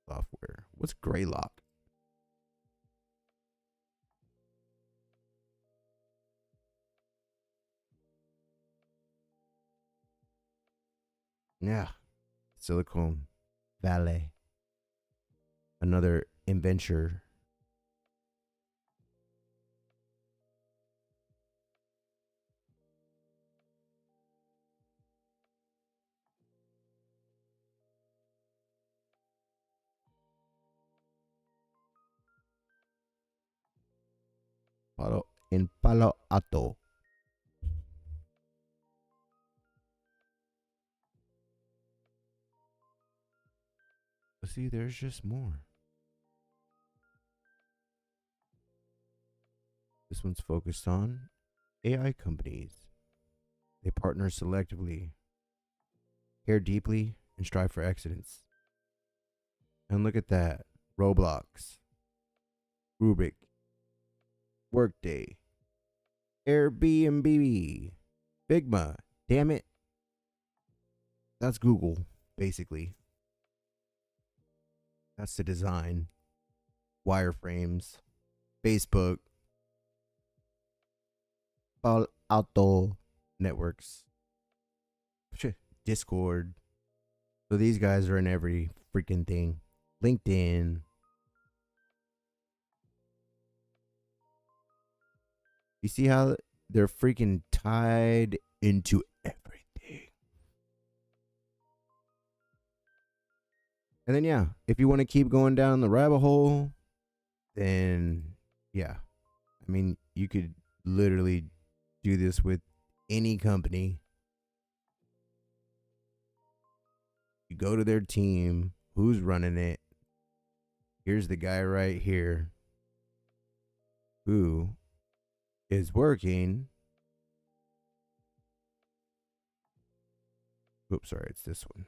software? What's Greylock? Yeah. Silicon Valley. Another inventor. In Palo Alto. See, there's just more. This one's focused on AI companies. They partner selectively, care deeply, and strive for excellence. And look at that. Roblox, Rubik, Workday, Airbnb, Figma. Damn it. That's Google, basically. That's the design. Wireframes, Facebook, Palo Alto Networks, Discord. So these guys are in every freaking thing. LinkedIn. You see how they're freaking tied into everything. And then, yeah, if you want to keep going down the rabbit hole, then, yeah. I mean, you could literally do this with any company. You go to their team, who's running it. Here's the guy right here who is working. Oops, sorry, it's this one.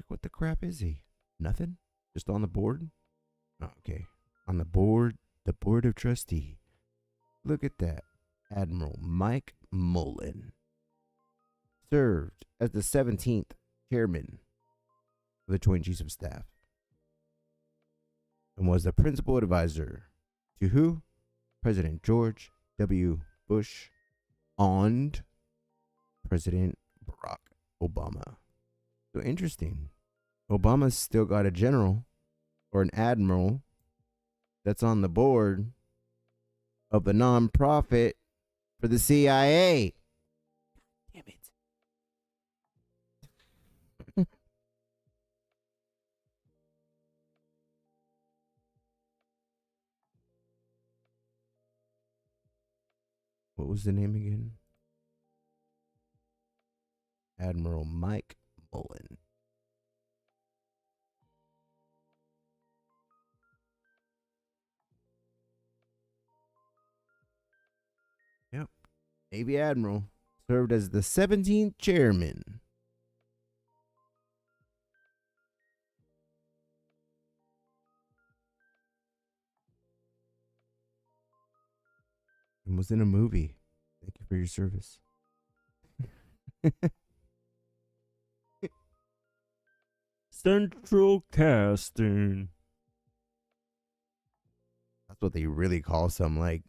What the crap is he? Nothing? Just on the board? Oh, okay. On the board of trustee. Look at that. Admiral Mike Mullen served as the 17th chairman of the Joint Chiefs of Staff and was the principal advisor to who? President George W. Bush and President Barack Obama. So interesting. Obama's still got a general or an admiral that's on the board of the nonprofit for the CIA. Damn it. What was the name again? Admiral Mike Mullen. Yep. Navy Admiral. Served as the 17th chairman. And was in a movie. Thank you for your service. Central casting. That's what they really call some like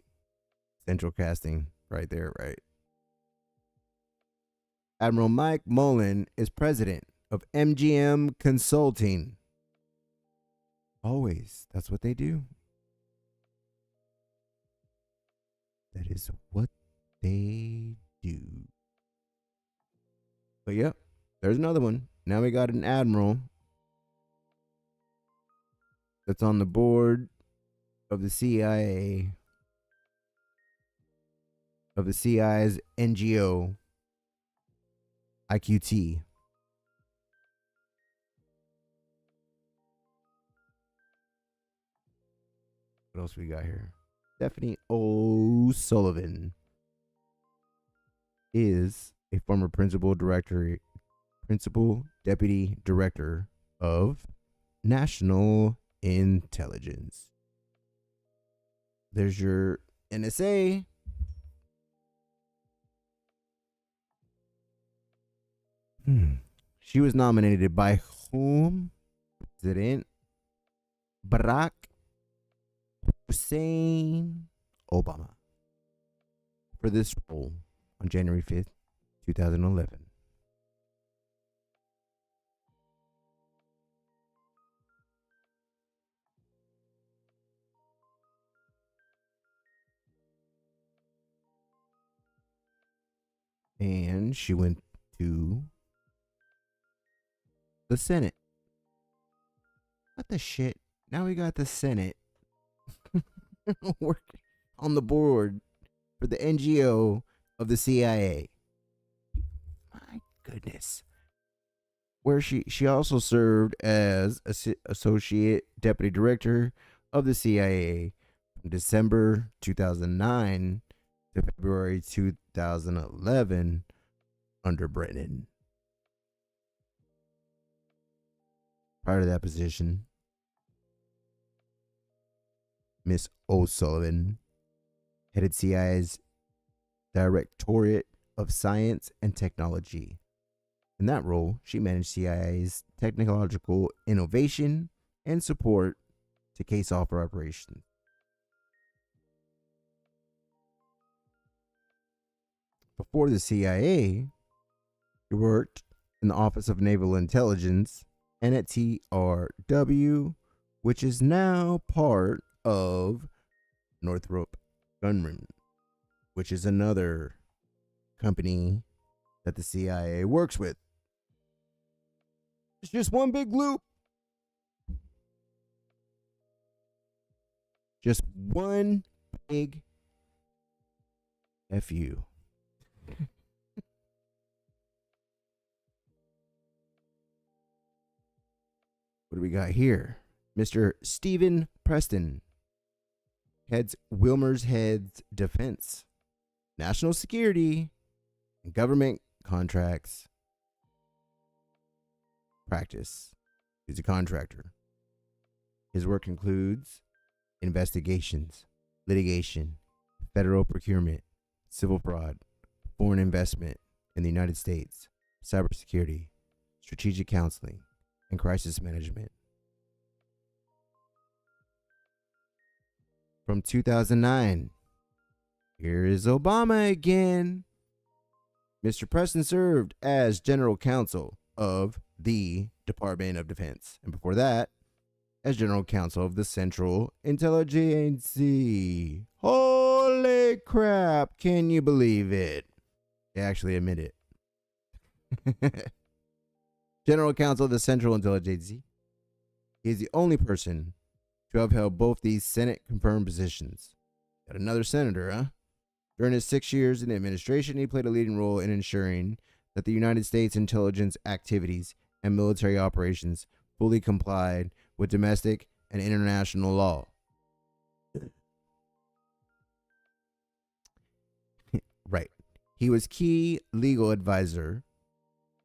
central casting right there, right? Admiral Mike Mullen is president of MGM Consulting. Always. That's what they do. That is what they do. But yep, there's another one. Now we got an admiral that's on the board of the CIA, of the CIA's NGO, IQT. What else we got here? Stephanie O'Sullivan is a former principal deputy director of National Intelligence. There's your NSA. She was nominated by whom? President Barack Hussein Obama for this role on January 5th, 2011. And she went to the Senate. What the shit? Now we got the Senate working on the board for the NGO of the CIA. My goodness. Where she also served as associate deputy director of the CIA from December 2009 to February 2011 under Brennan. Prior to that position, Miss O'Sullivan headed CIA's Directorate of Science and Technology. In that role, she managed CIA's technological innovation and support to case offer operations. Before the CIA, she worked in the Office of Naval Intelligence and at TRW, which is now part of Northrop Grumman, which is another company that the CIA works with. It's just one big loop. Just one big FU. What do we got here? Mr. Stephen Preston heads Wilmer's Head's Defense, National Security, and Government Contracts Practice. He's a contractor. His work includes investigations, litigation, federal procurement, civil fraud, foreign investment in the United States, cybersecurity, strategic counseling, and crisis management. From 2009, here is Obama again. Mr. Preston served as general counsel of the Department of Defense, and before that, as general counsel of the Central Intelligence Agency. Holy crap, can you believe it? They actually admit it. General counsel of the Central Intelligence Agency. He is the only person to have held both these Senate-confirmed positions. Got another senator, huh? During his 6 years in the administration, he played a leading role in ensuring that the United States intelligence activities and military operations fully complied with domestic and international law. Right. He was key legal advisor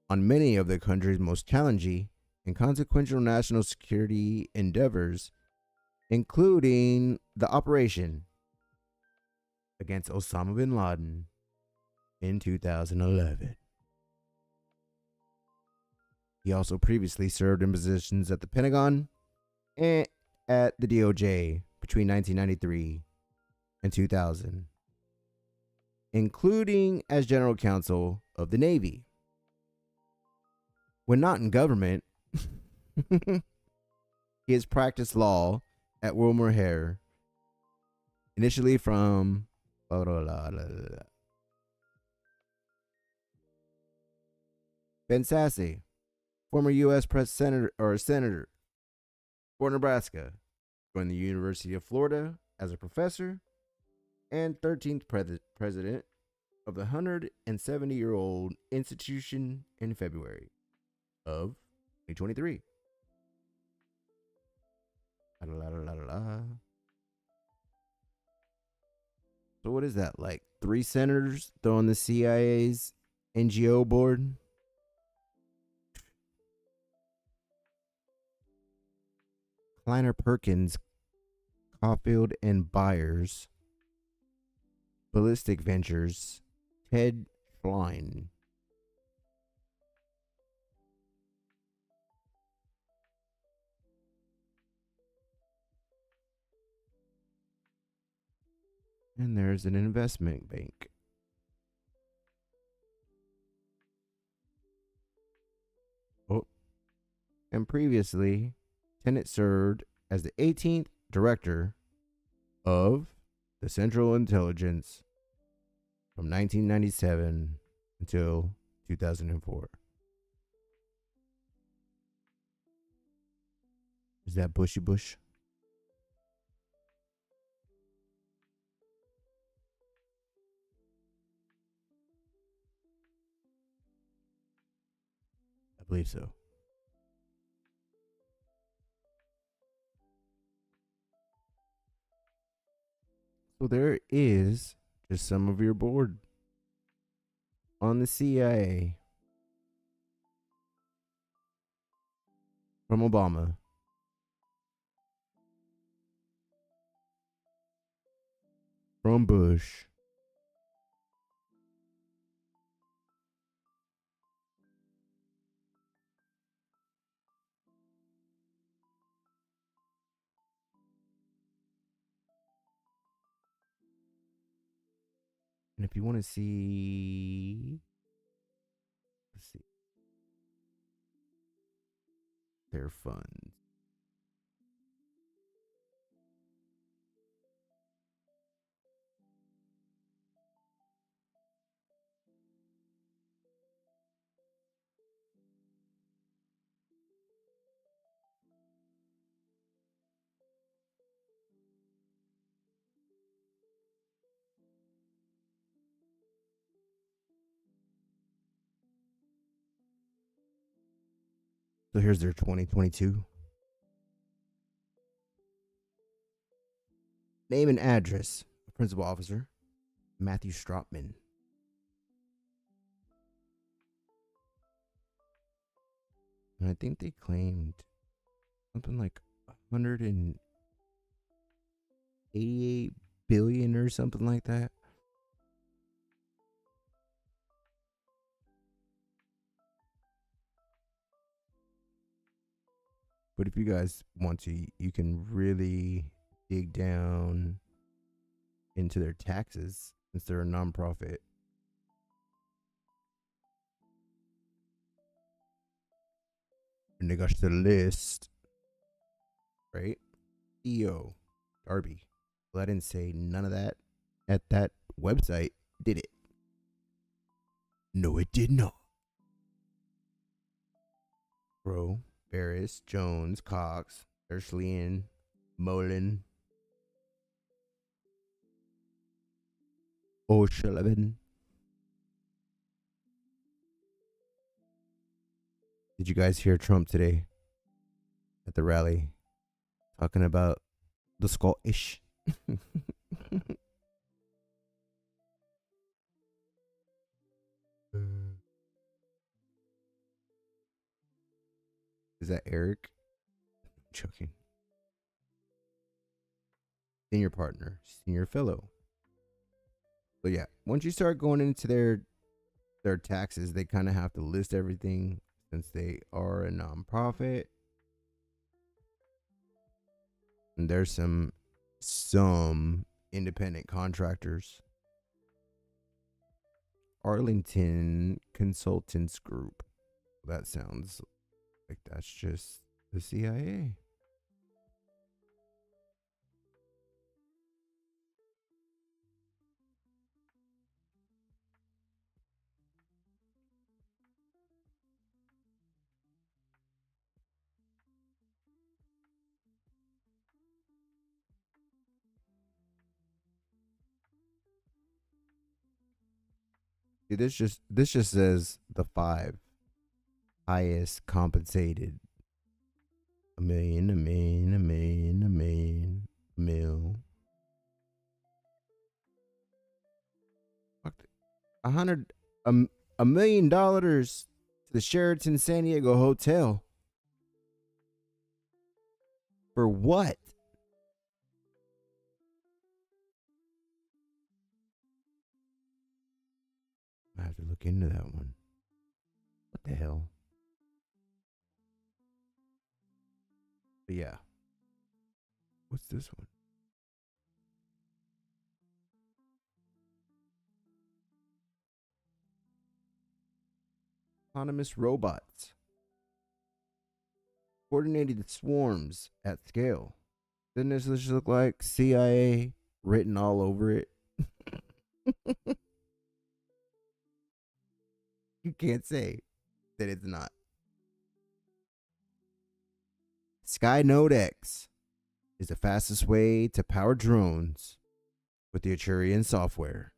on many of the country's most challenging and consequential national security endeavors, including the operation against Osama bin Laden in 2011. He also previously served in positions at the Pentagon and at the DOJ between 1993 and 2000, including as general counsel of the Navy. When not in government, he has practiced law at Wilmer Hare, initially from Ben Sasse, former U.S. senator for Nebraska, joined the University of Florida as a professor and 13th president of the 170-year-old institution in February of 2023. So what is that, like 3 senators throwing the CIA's NGO board? Kleiner Perkins, Caulfield and Byers, Ballistic Ventures, Ted Schlein. And there's an investment bank. Oh. And previously, Tennant served as the 18th director of the Central Intelligence from 1997 until 2004. Is that Bushy Bush? I believe so. So there is just some of your board on the CIA from Obama. From Bush. And if you want to see, let's see, their funds. So here's their 2022. Name and address. Principal Officer Matthew Stropman. And I think they claimed something like 188 billion or something like that. But if you guys want to, you can really dig down into their taxes since they're a nonprofit. And they got the list, right? EO, Darby. Well, I didn't say none of that at that website, did it? No, it did not. Bro, Barris, Jones, Cox, Ursulian, Mullen, O'Sullivan. Did you guys hear Trump today at the rally talking about the Scottish? Is that Eric? I'm joking. Senior partner, senior fellow. So yeah, once you start going into their taxes, they kind of have to list everything since they are a nonprofit. And there's some independent contractors. Arlington Consultants Group. That sounds like that's just the CIA. See, this just says the 5 highest compensated. A million, a mil. $1 million to the Sheraton San Diego Hotel. For what? I have to look into that one. What the hell? But yeah. What's this one? Autonomous robots. Coordinated swarms at scale. Doesn't this just look like CIA written all over it? You can't say that it's not. Skynode X is the fastest way to power drones with the Achurian software.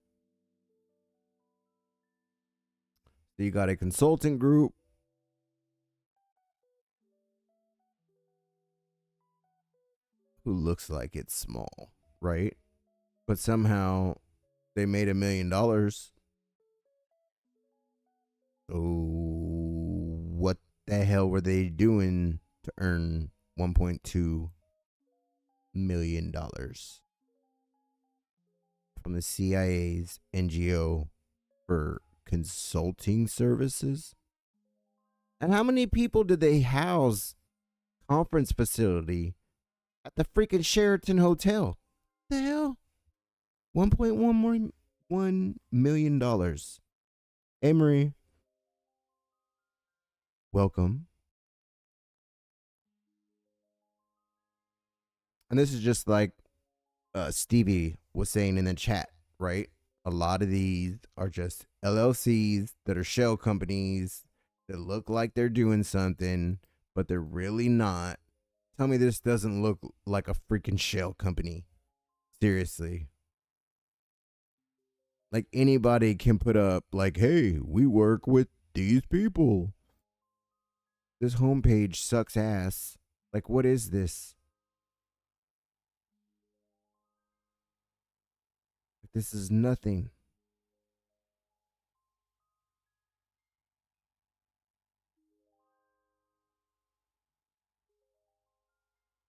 So you got a consulting group who looks like it's small, right? But somehow they made $1 million. So what the hell were they doing to earn $1.2 million from the CIA's NGO for consulting services? And how many people did they house conference facility at the freaking Sheraton Hotel? What the hell? $1.1 million. Emery, welcome. And this is just like Stevie was saying in the chat, right? A lot of these are just LLCs that are shell companies that look like they're doing something, but they're really not. Tell me this doesn't look like a freaking shell company. Seriously. Like anybody can put up like, hey, we work with these people. This homepage sucks ass. Like, what is this? This is nothing.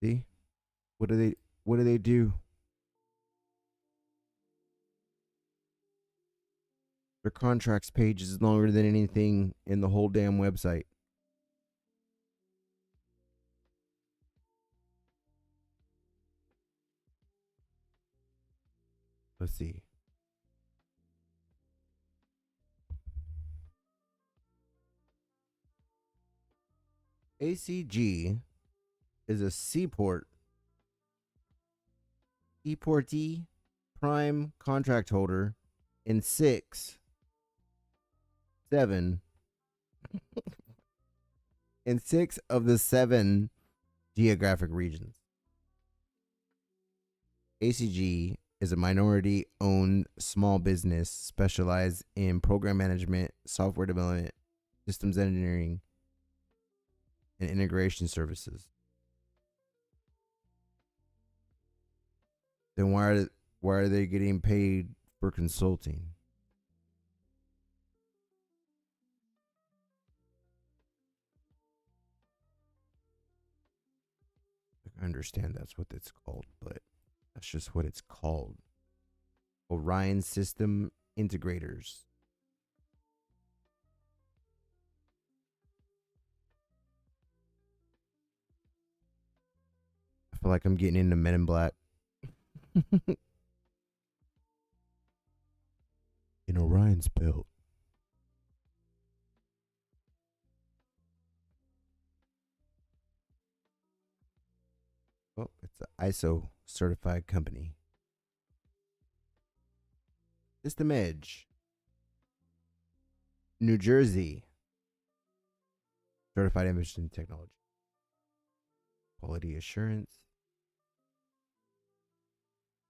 See? What do they do? Their contracts page is longer than anything in the whole damn website. Let's see. ACG is a seaportee prime contract holder in 7 in 6 of the 7 geographic regions. ACG is a minority-owned small business specialized in program management, software development, systems engineering, and integration services. Then why are they getting paid for consulting? I understand that's what it's called, but that's just what it's called. Orion System Integrators. I feel like I'm getting into Men in Black. In Orion's belt. Oh, it's an ISO certified company. System Edge. New Jersey. Certified Information Technology. Quality assurance.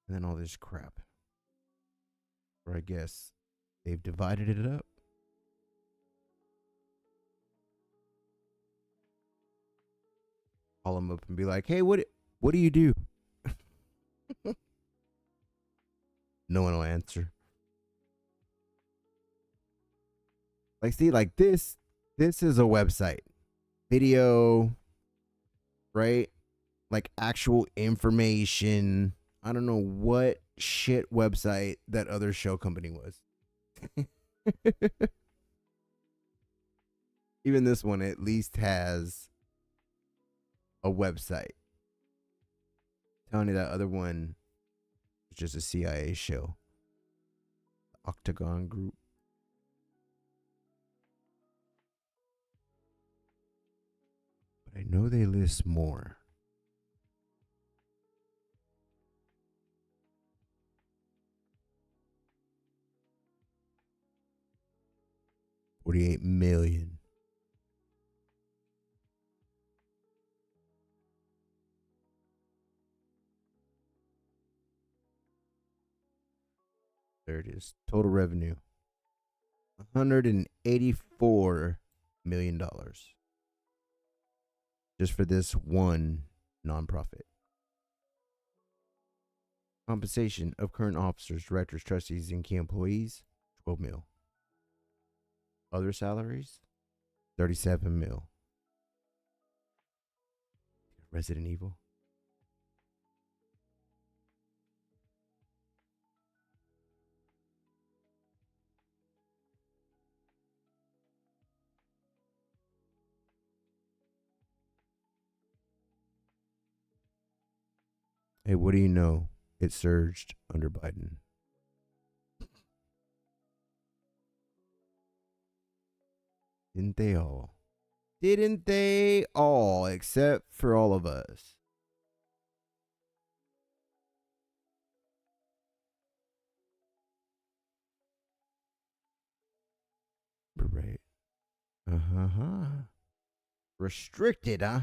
And then all this crap. Or I guess they've divided it up. Call them up and be like, hey, what do you do? No one will answer. Like, see, like this is a website. Video, right? Like actual information. I don't know what shit website that other show company was. Even this one at least has a website. Telling you that other one was just a CIA show. Octagon Group. But I know they list more. $48 million. There it is. Total revenue. $184 million. Just for this one nonprofit. Compensation of current officers, directors, trustees, and key employees, $12 million. Other salaries, $37 million. Resident Evil. Hey, what do you know? It surged under Biden. Didn't they all? Didn't they all, except for all of us? Right. Uh-huh. Restricted, huh?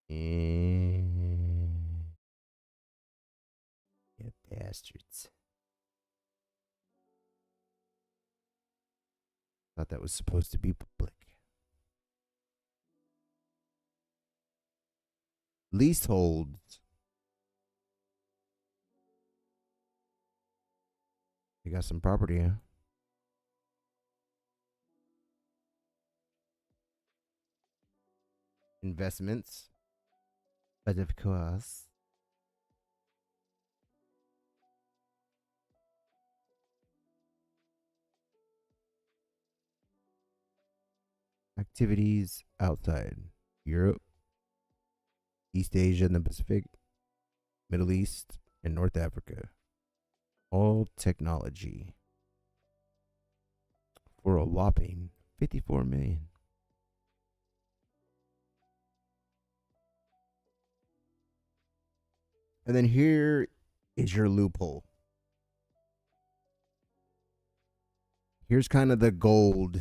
You bastards. Thought that was supposed to be public. Leaseholds. You got some property, huh? Investments. But of course. Activities outside Europe, East Asia and the Pacific, Middle East, and North Africa. All technology. For a whopping $54 million. And then here is your loophole. Here's kind of the gold.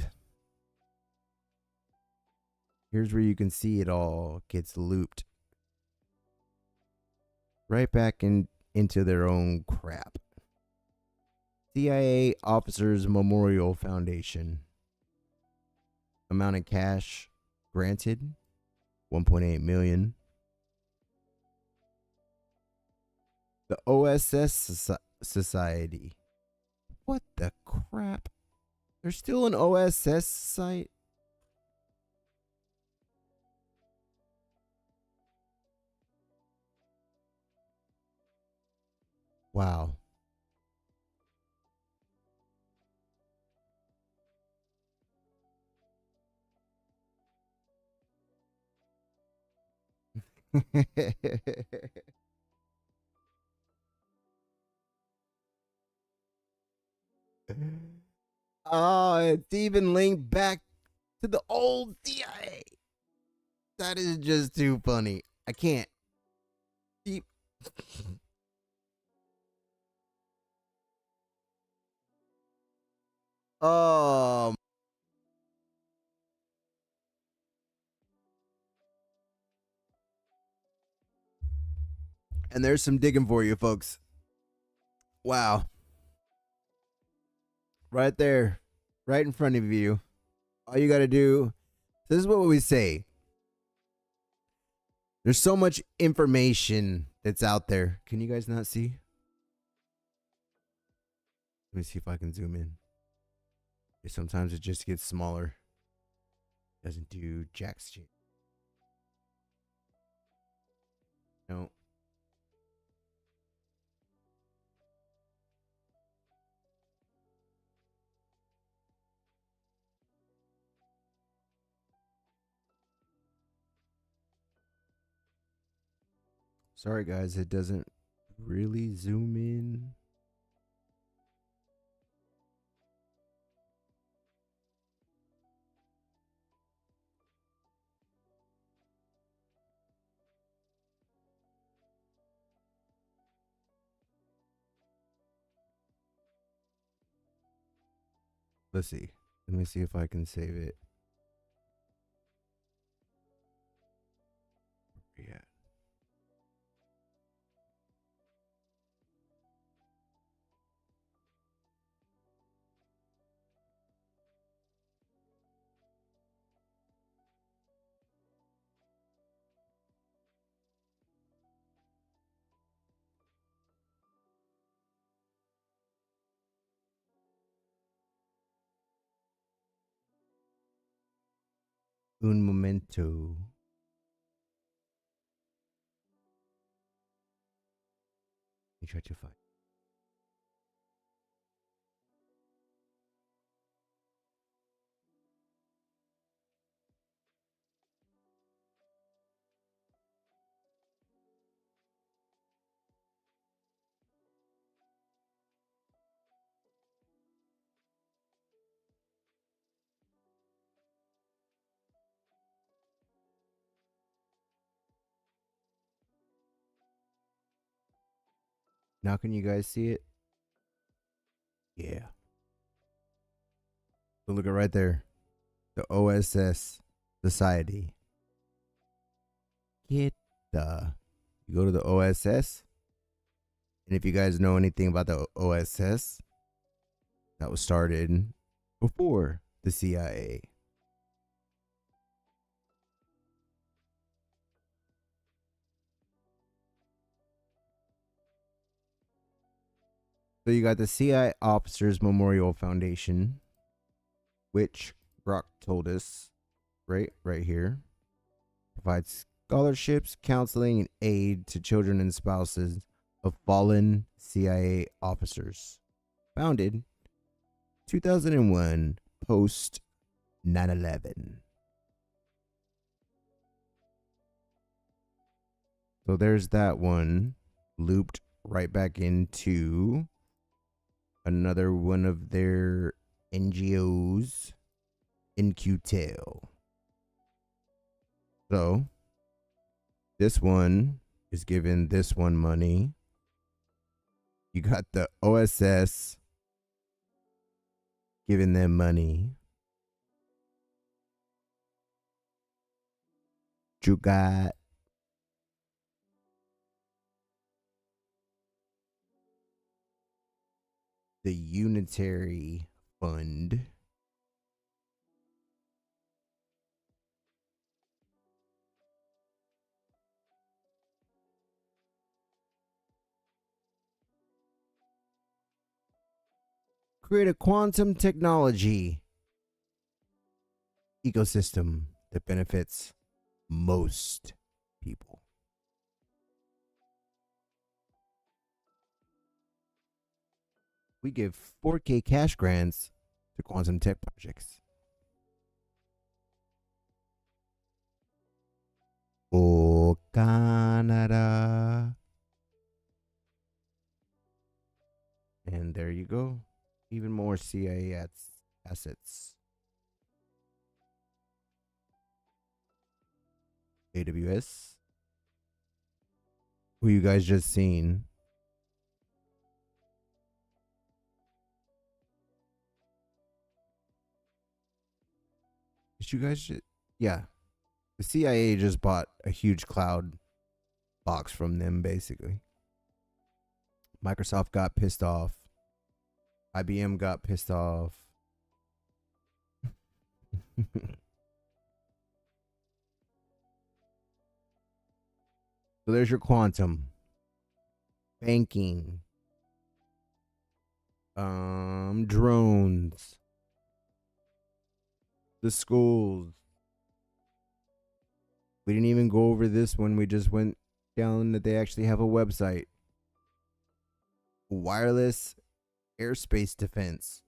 Here's where you can see it all gets looped right back into their own crap. CIA Officers Memorial Foundation. Amount of cash granted, $1.8 million. The OSS Society. What the crap? There's still an OSS site? Wow. Oh, it's even linked back to the old CIA. That is just too funny. I can't. Keep. And there's some digging for you, folks. Wow. Right there. Right in front of you. All you got to do. This is what we say. There's so much information that's out there. Can you guys not see? Let me see if I can zoom in. Sometimes it just gets smaller. Doesn't do jack shit. No. Sorry guys, it doesn't really zoom in. Let's see. Let me see if I can save it. Yeah. Un momento. Let me try to find. Now can you guys see it? Yeah. So look at right there. The OSS Society. You go to the OSS. And if you guys know anything about the OSS, that was started before the CIA. So you got the CIA Officers Memorial Foundation, which Brock told us, right here, provides scholarships, counseling, and aid to children and spouses of fallen CIA officers. Founded 2001, post 9/11. So there's that one, looped right back into another one of their NGOs, InQtel. So this one is giving this one money. You got the OSS giving them money. You got the Unitary Fund. Create a quantum technology ecosystem that benefits most people. We give 4K cash grants to quantum tech projects. Oh, Canada. And there you go. Even more CIA assets. AWS. Who you guys just seen? Did you guys just, yeah. The CIA just bought a huge cloud box from them, basically. Microsoft got pissed off. IBM got pissed off. So there's your quantum. Banking. Drones. The schools. We didn't even go over this one. We just went down that they actually have a website. Wireless airspace defense.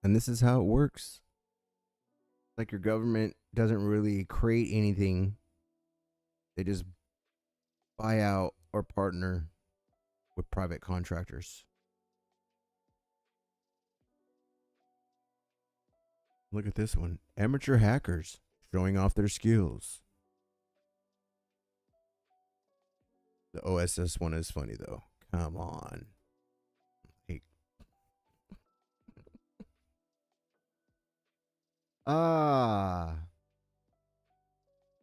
And this is how it works. Like your government doesn't really create anything. They just buy out or partner with private contractors. Look at this one. Amateur hackers showing off their skills. The OSS one is funny though. Come on. Hey.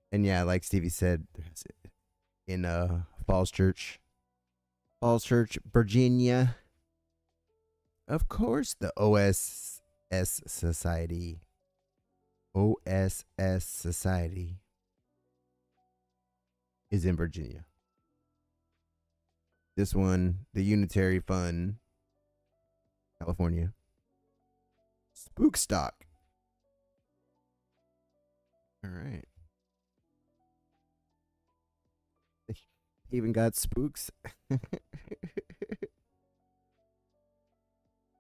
And yeah, like Stevie said, in Falls Church, Virginia. Of course, the OSS Society is in Virginia. This one, the Unitary Fund, California. Spook Stock. All right. They even got spooks.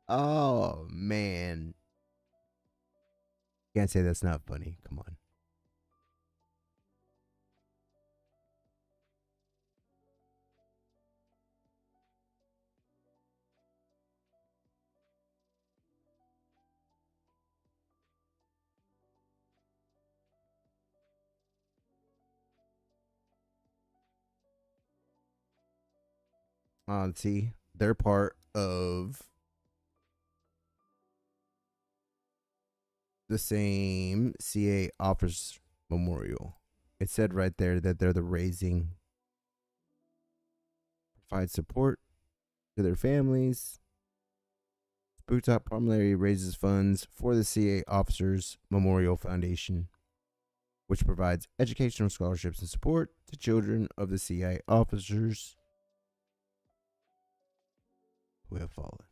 Oh, man. Can't say that's not funny. Come on. See, they're part of the same CA Officers Memorial. It said right there that they're the raising, provide support to their families. Spooktop primarily raises funds for the CA Officers Memorial Foundation, which provides educational scholarships and support to children of the CA officers who have fallen.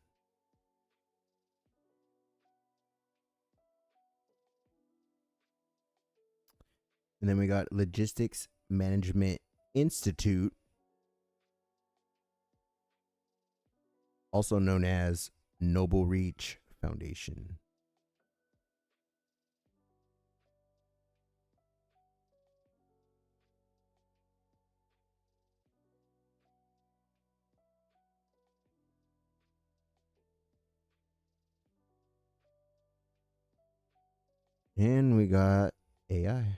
And then we got Logistics Management Institute, also known as Noble Reach Foundation. And we got AI.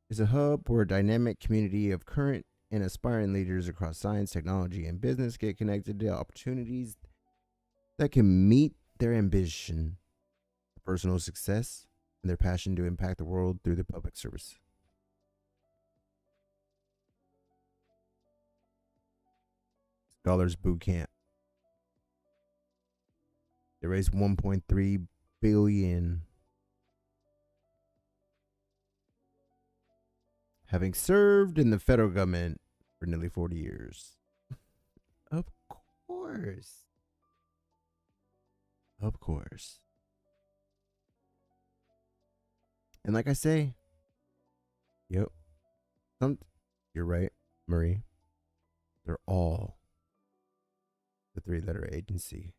It's a hub where a dynamic community of current and aspiring leaders across science, technology, and business get connected to opportunities that can meet their ambition, personal success, and their passion to impact the world through the public service. Scholars Boot Camp. They raised $1.3 billion. Having served in the federal government for nearly 40 years. Of course. Of course. And like I say, yep. You're right, Marie. They're all the three-letter agency.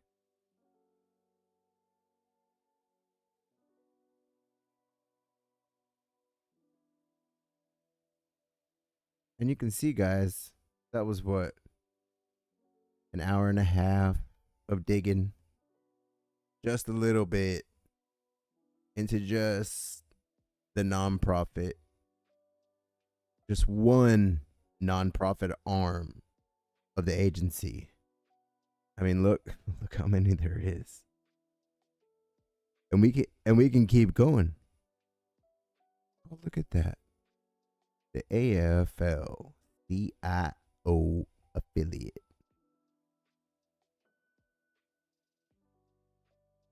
And you can see, guys, that was what? An hour and a half of digging just a little bit into just the nonprofit. Just one nonprofit arm of the agency. I mean, look how many there is. And we can keep going. Oh, look at that. The AFL-CIO affiliate.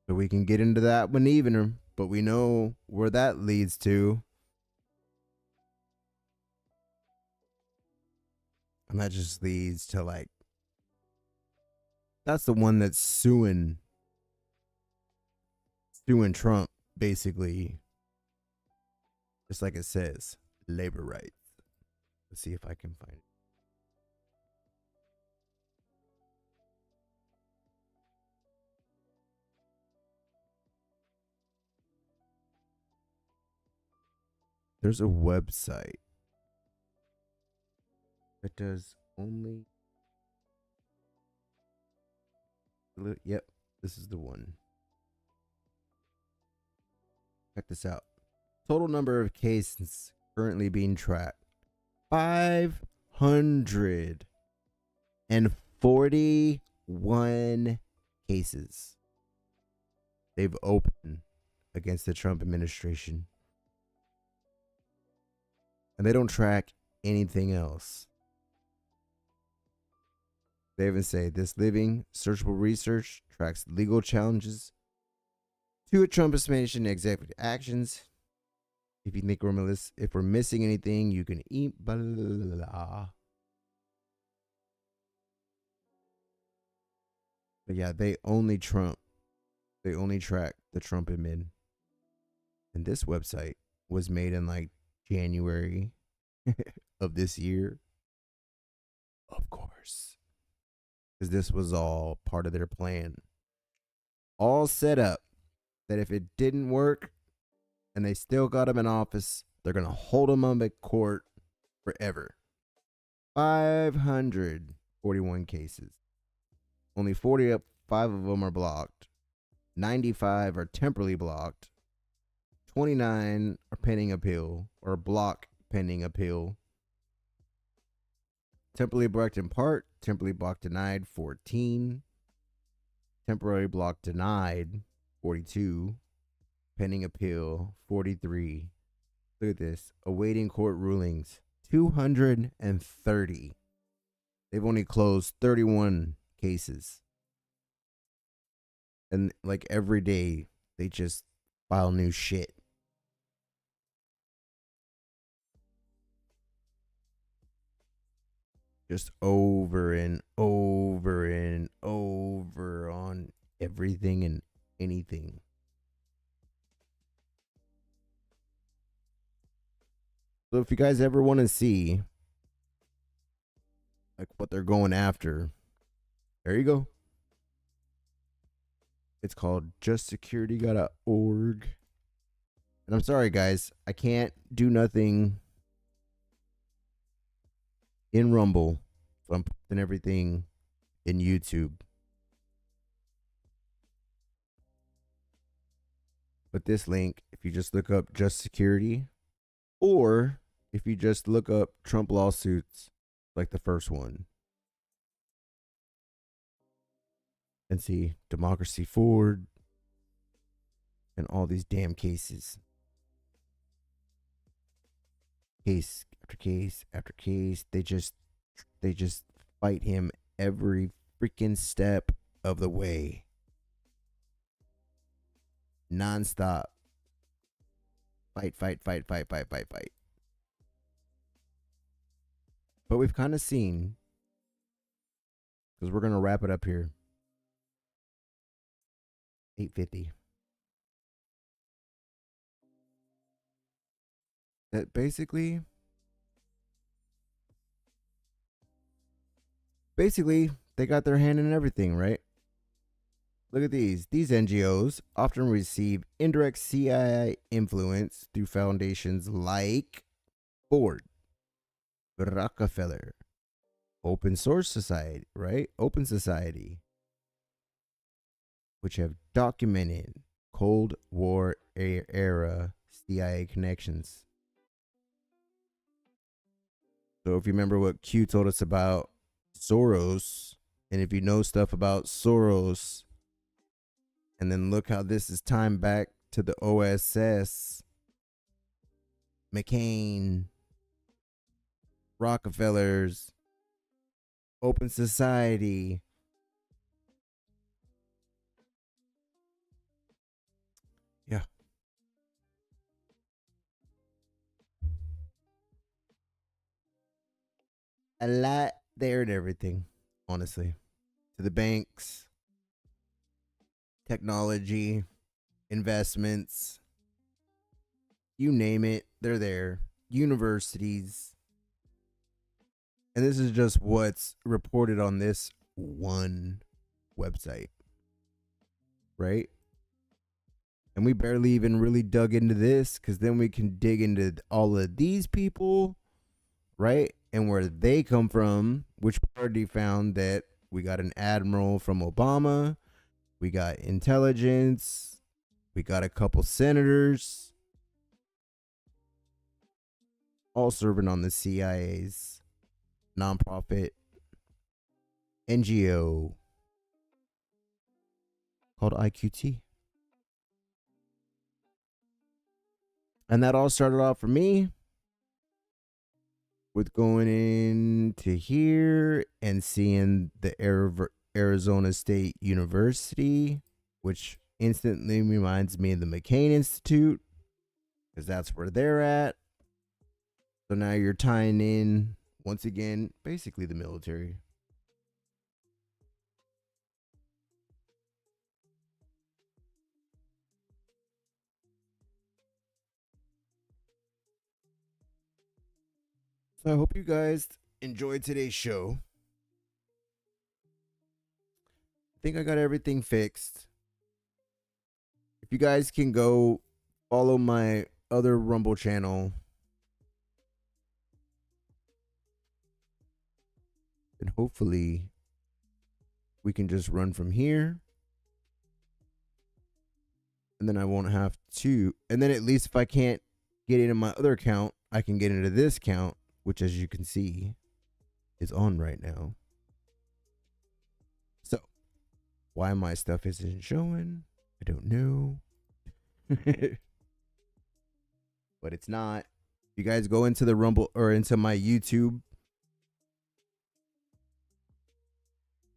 So we can get into that one even But we know where that leads to. And that just leads to, like, that's the one that's suing Trump, basically. Just like it says, labor rights. Let's see if I can find it. There's a website that does only. Yep, this is the one. Check this out. Total number of cases currently being tracked: 541 cases they've opened against the Trump administration. And they don't track anything else. They even say this living searchable research tracks legal challenges to a Trump administration executive actions. If you think if we're missing anything, you can eat blah, blah, blah. But yeah, they only track the Trump admin. And this website was made in like January of this year. Of course. Because this was all part of their plan. All set up that if it didn't work and they still got him in office, they're going to hold him up at court forever. 541 cases. Only 45 of them are blocked. 95 are temporarily blocked. 29 are pending appeal or block pending appeal. Temporarily blocked in part, temporarily blocked denied 14. Temporary block denied 42. Pending appeal 43. Look at this. Awaiting court rulings 230. They've only closed 31 cases. And like every day they just file new shit. Just over and over and over on everything and anything. So if you guys ever want to see like what they're going after, there you go. It's called justsecurity.org. And I'm sorry guys, I can't do nothing in Rumble, so I'm putting everything in YouTube. But this link, if you just look up Just Security, or if you just look up Trump lawsuits, like the first one, and see Democracy Forward and all these damn cases. Case after case after case. They just fight him every freaking step of the way. Non-stop. Fight. But we've kind of seen, because we're going to wrap it up here. 8:50. That basically they got their hand in everything, right? Look at these. These NGOs often receive indirect CIA influence through foundations like Ford, Rockefeller, Open Source Society, right? Open Society, which have documented Cold War era CIA connections. So if you remember what Q told us about Soros, and if you know stuff about Soros, and then look how this is timed back to the OSS, McCain, Rockefellers, Open Society. Yeah. a lot there and everything, honestly. To the banks, technology, investments, you name it, they're there. Universities. And this is just what's reported on this one website, right? And we barely even really dug into this, because then we can dig into all of these people, right? And where they come from, which party found that we got an admiral from Obama, we got intelligence, we got a couple senators, all serving on the CIA's nonprofit NGO called IQT. And that all started off for me with going into here and seeing the Arizona State University, which instantly reminds me of the McCain Institute, because that's where they're at. So now you're tying in, once again, basically the military. So I hope you guys enjoyed today's show. I think I got everything fixed. If you guys can go follow my other Rumble channel, and hopefully we can just run from here. And then I won't have to. And then at least if I can't get into my other account, I can get into this account, which, as you can see, is on right now. So, why my stuff isn't showing, I don't know. But it's not. You guys go into the Rumble or into my YouTube.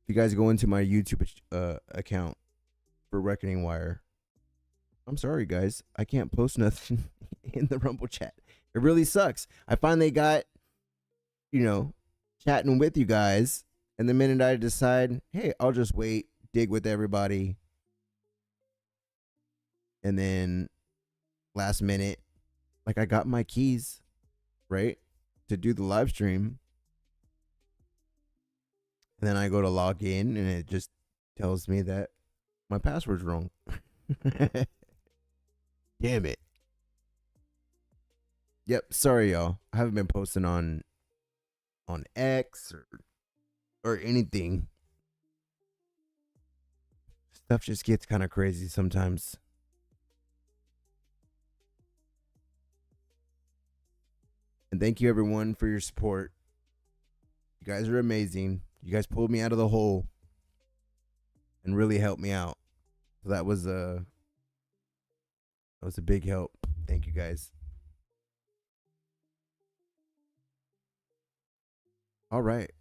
If you guys go into my YouTube account for Reckoning Wire, I'm sorry, guys. I can't post nothing in the Rumble chat. It really sucks. I finally got, chatting with you guys. And the minute I decide, hey, I'll just wait, dig with everybody. And then last minute, like, I got my keys, right, to do the live stream. And then I go to log in and it just tells me that my password's wrong. Damn it. Yep, sorry y'all. I haven't been posting on X or anything. Stuff just gets kind of crazy sometimes. And thank you everyone for your support. You guys are amazing. You guys pulled me out of the hole and really helped me out. So that was a big help. Thank you guys. All right.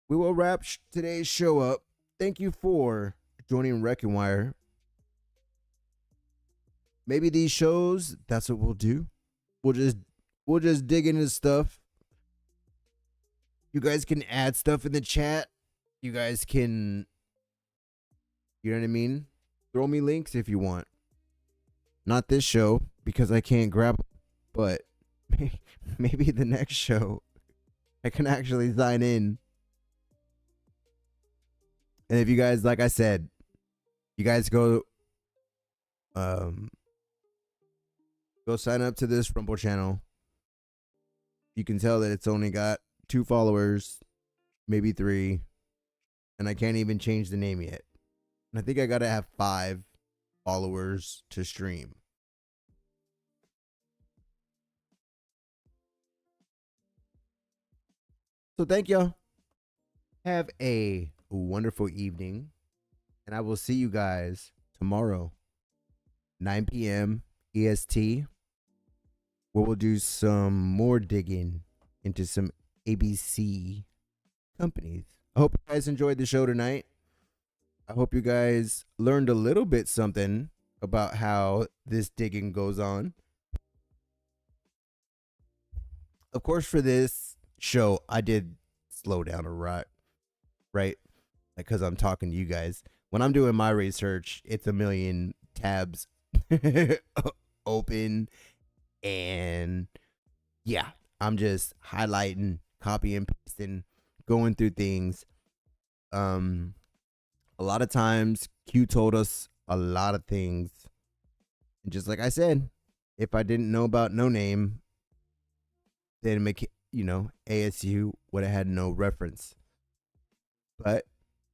We will wrap today's show up. Thank you for joining Wrecking Wire. Maybe these shows, that's what we'll do. We'll just dig into stuff. You guys can add stuff in the chat. You guys can, you know what I mean? Throw me links if you want. Not this show, because I can't grab, but maybe the next show I can actually sign in. And if you guys, like I said, you guys go sign up to this Rumble channel. You can tell that it's only got 2 followers, maybe 3, and I can't even change the name yet. And I think I gotta have 5 followers to stream. So thank y'all. Have a wonderful evening, and I will see you guys tomorrow, 9 p.m. EST, where we'll do some more digging into some ABC companies. I hope you guys enjoyed the show tonight. I hope you guys learned a little bit something about how this digging goes on. Of course, for this show, I did slow down a lot, right? Like, because I'm talking to you guys. When I'm doing my research, it's a million tabs open, and yeah, I'm just highlighting, copying, pasting, going through things. A lot of times Q told us a lot of things, and just like I said, if I didn't know about No Name, then ASU would have had no reference. But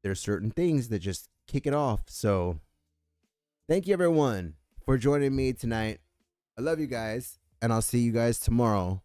there's certain things that just kick it off. So thank you everyone for joining me tonight. I love you guys, and I'll see you guys tomorrow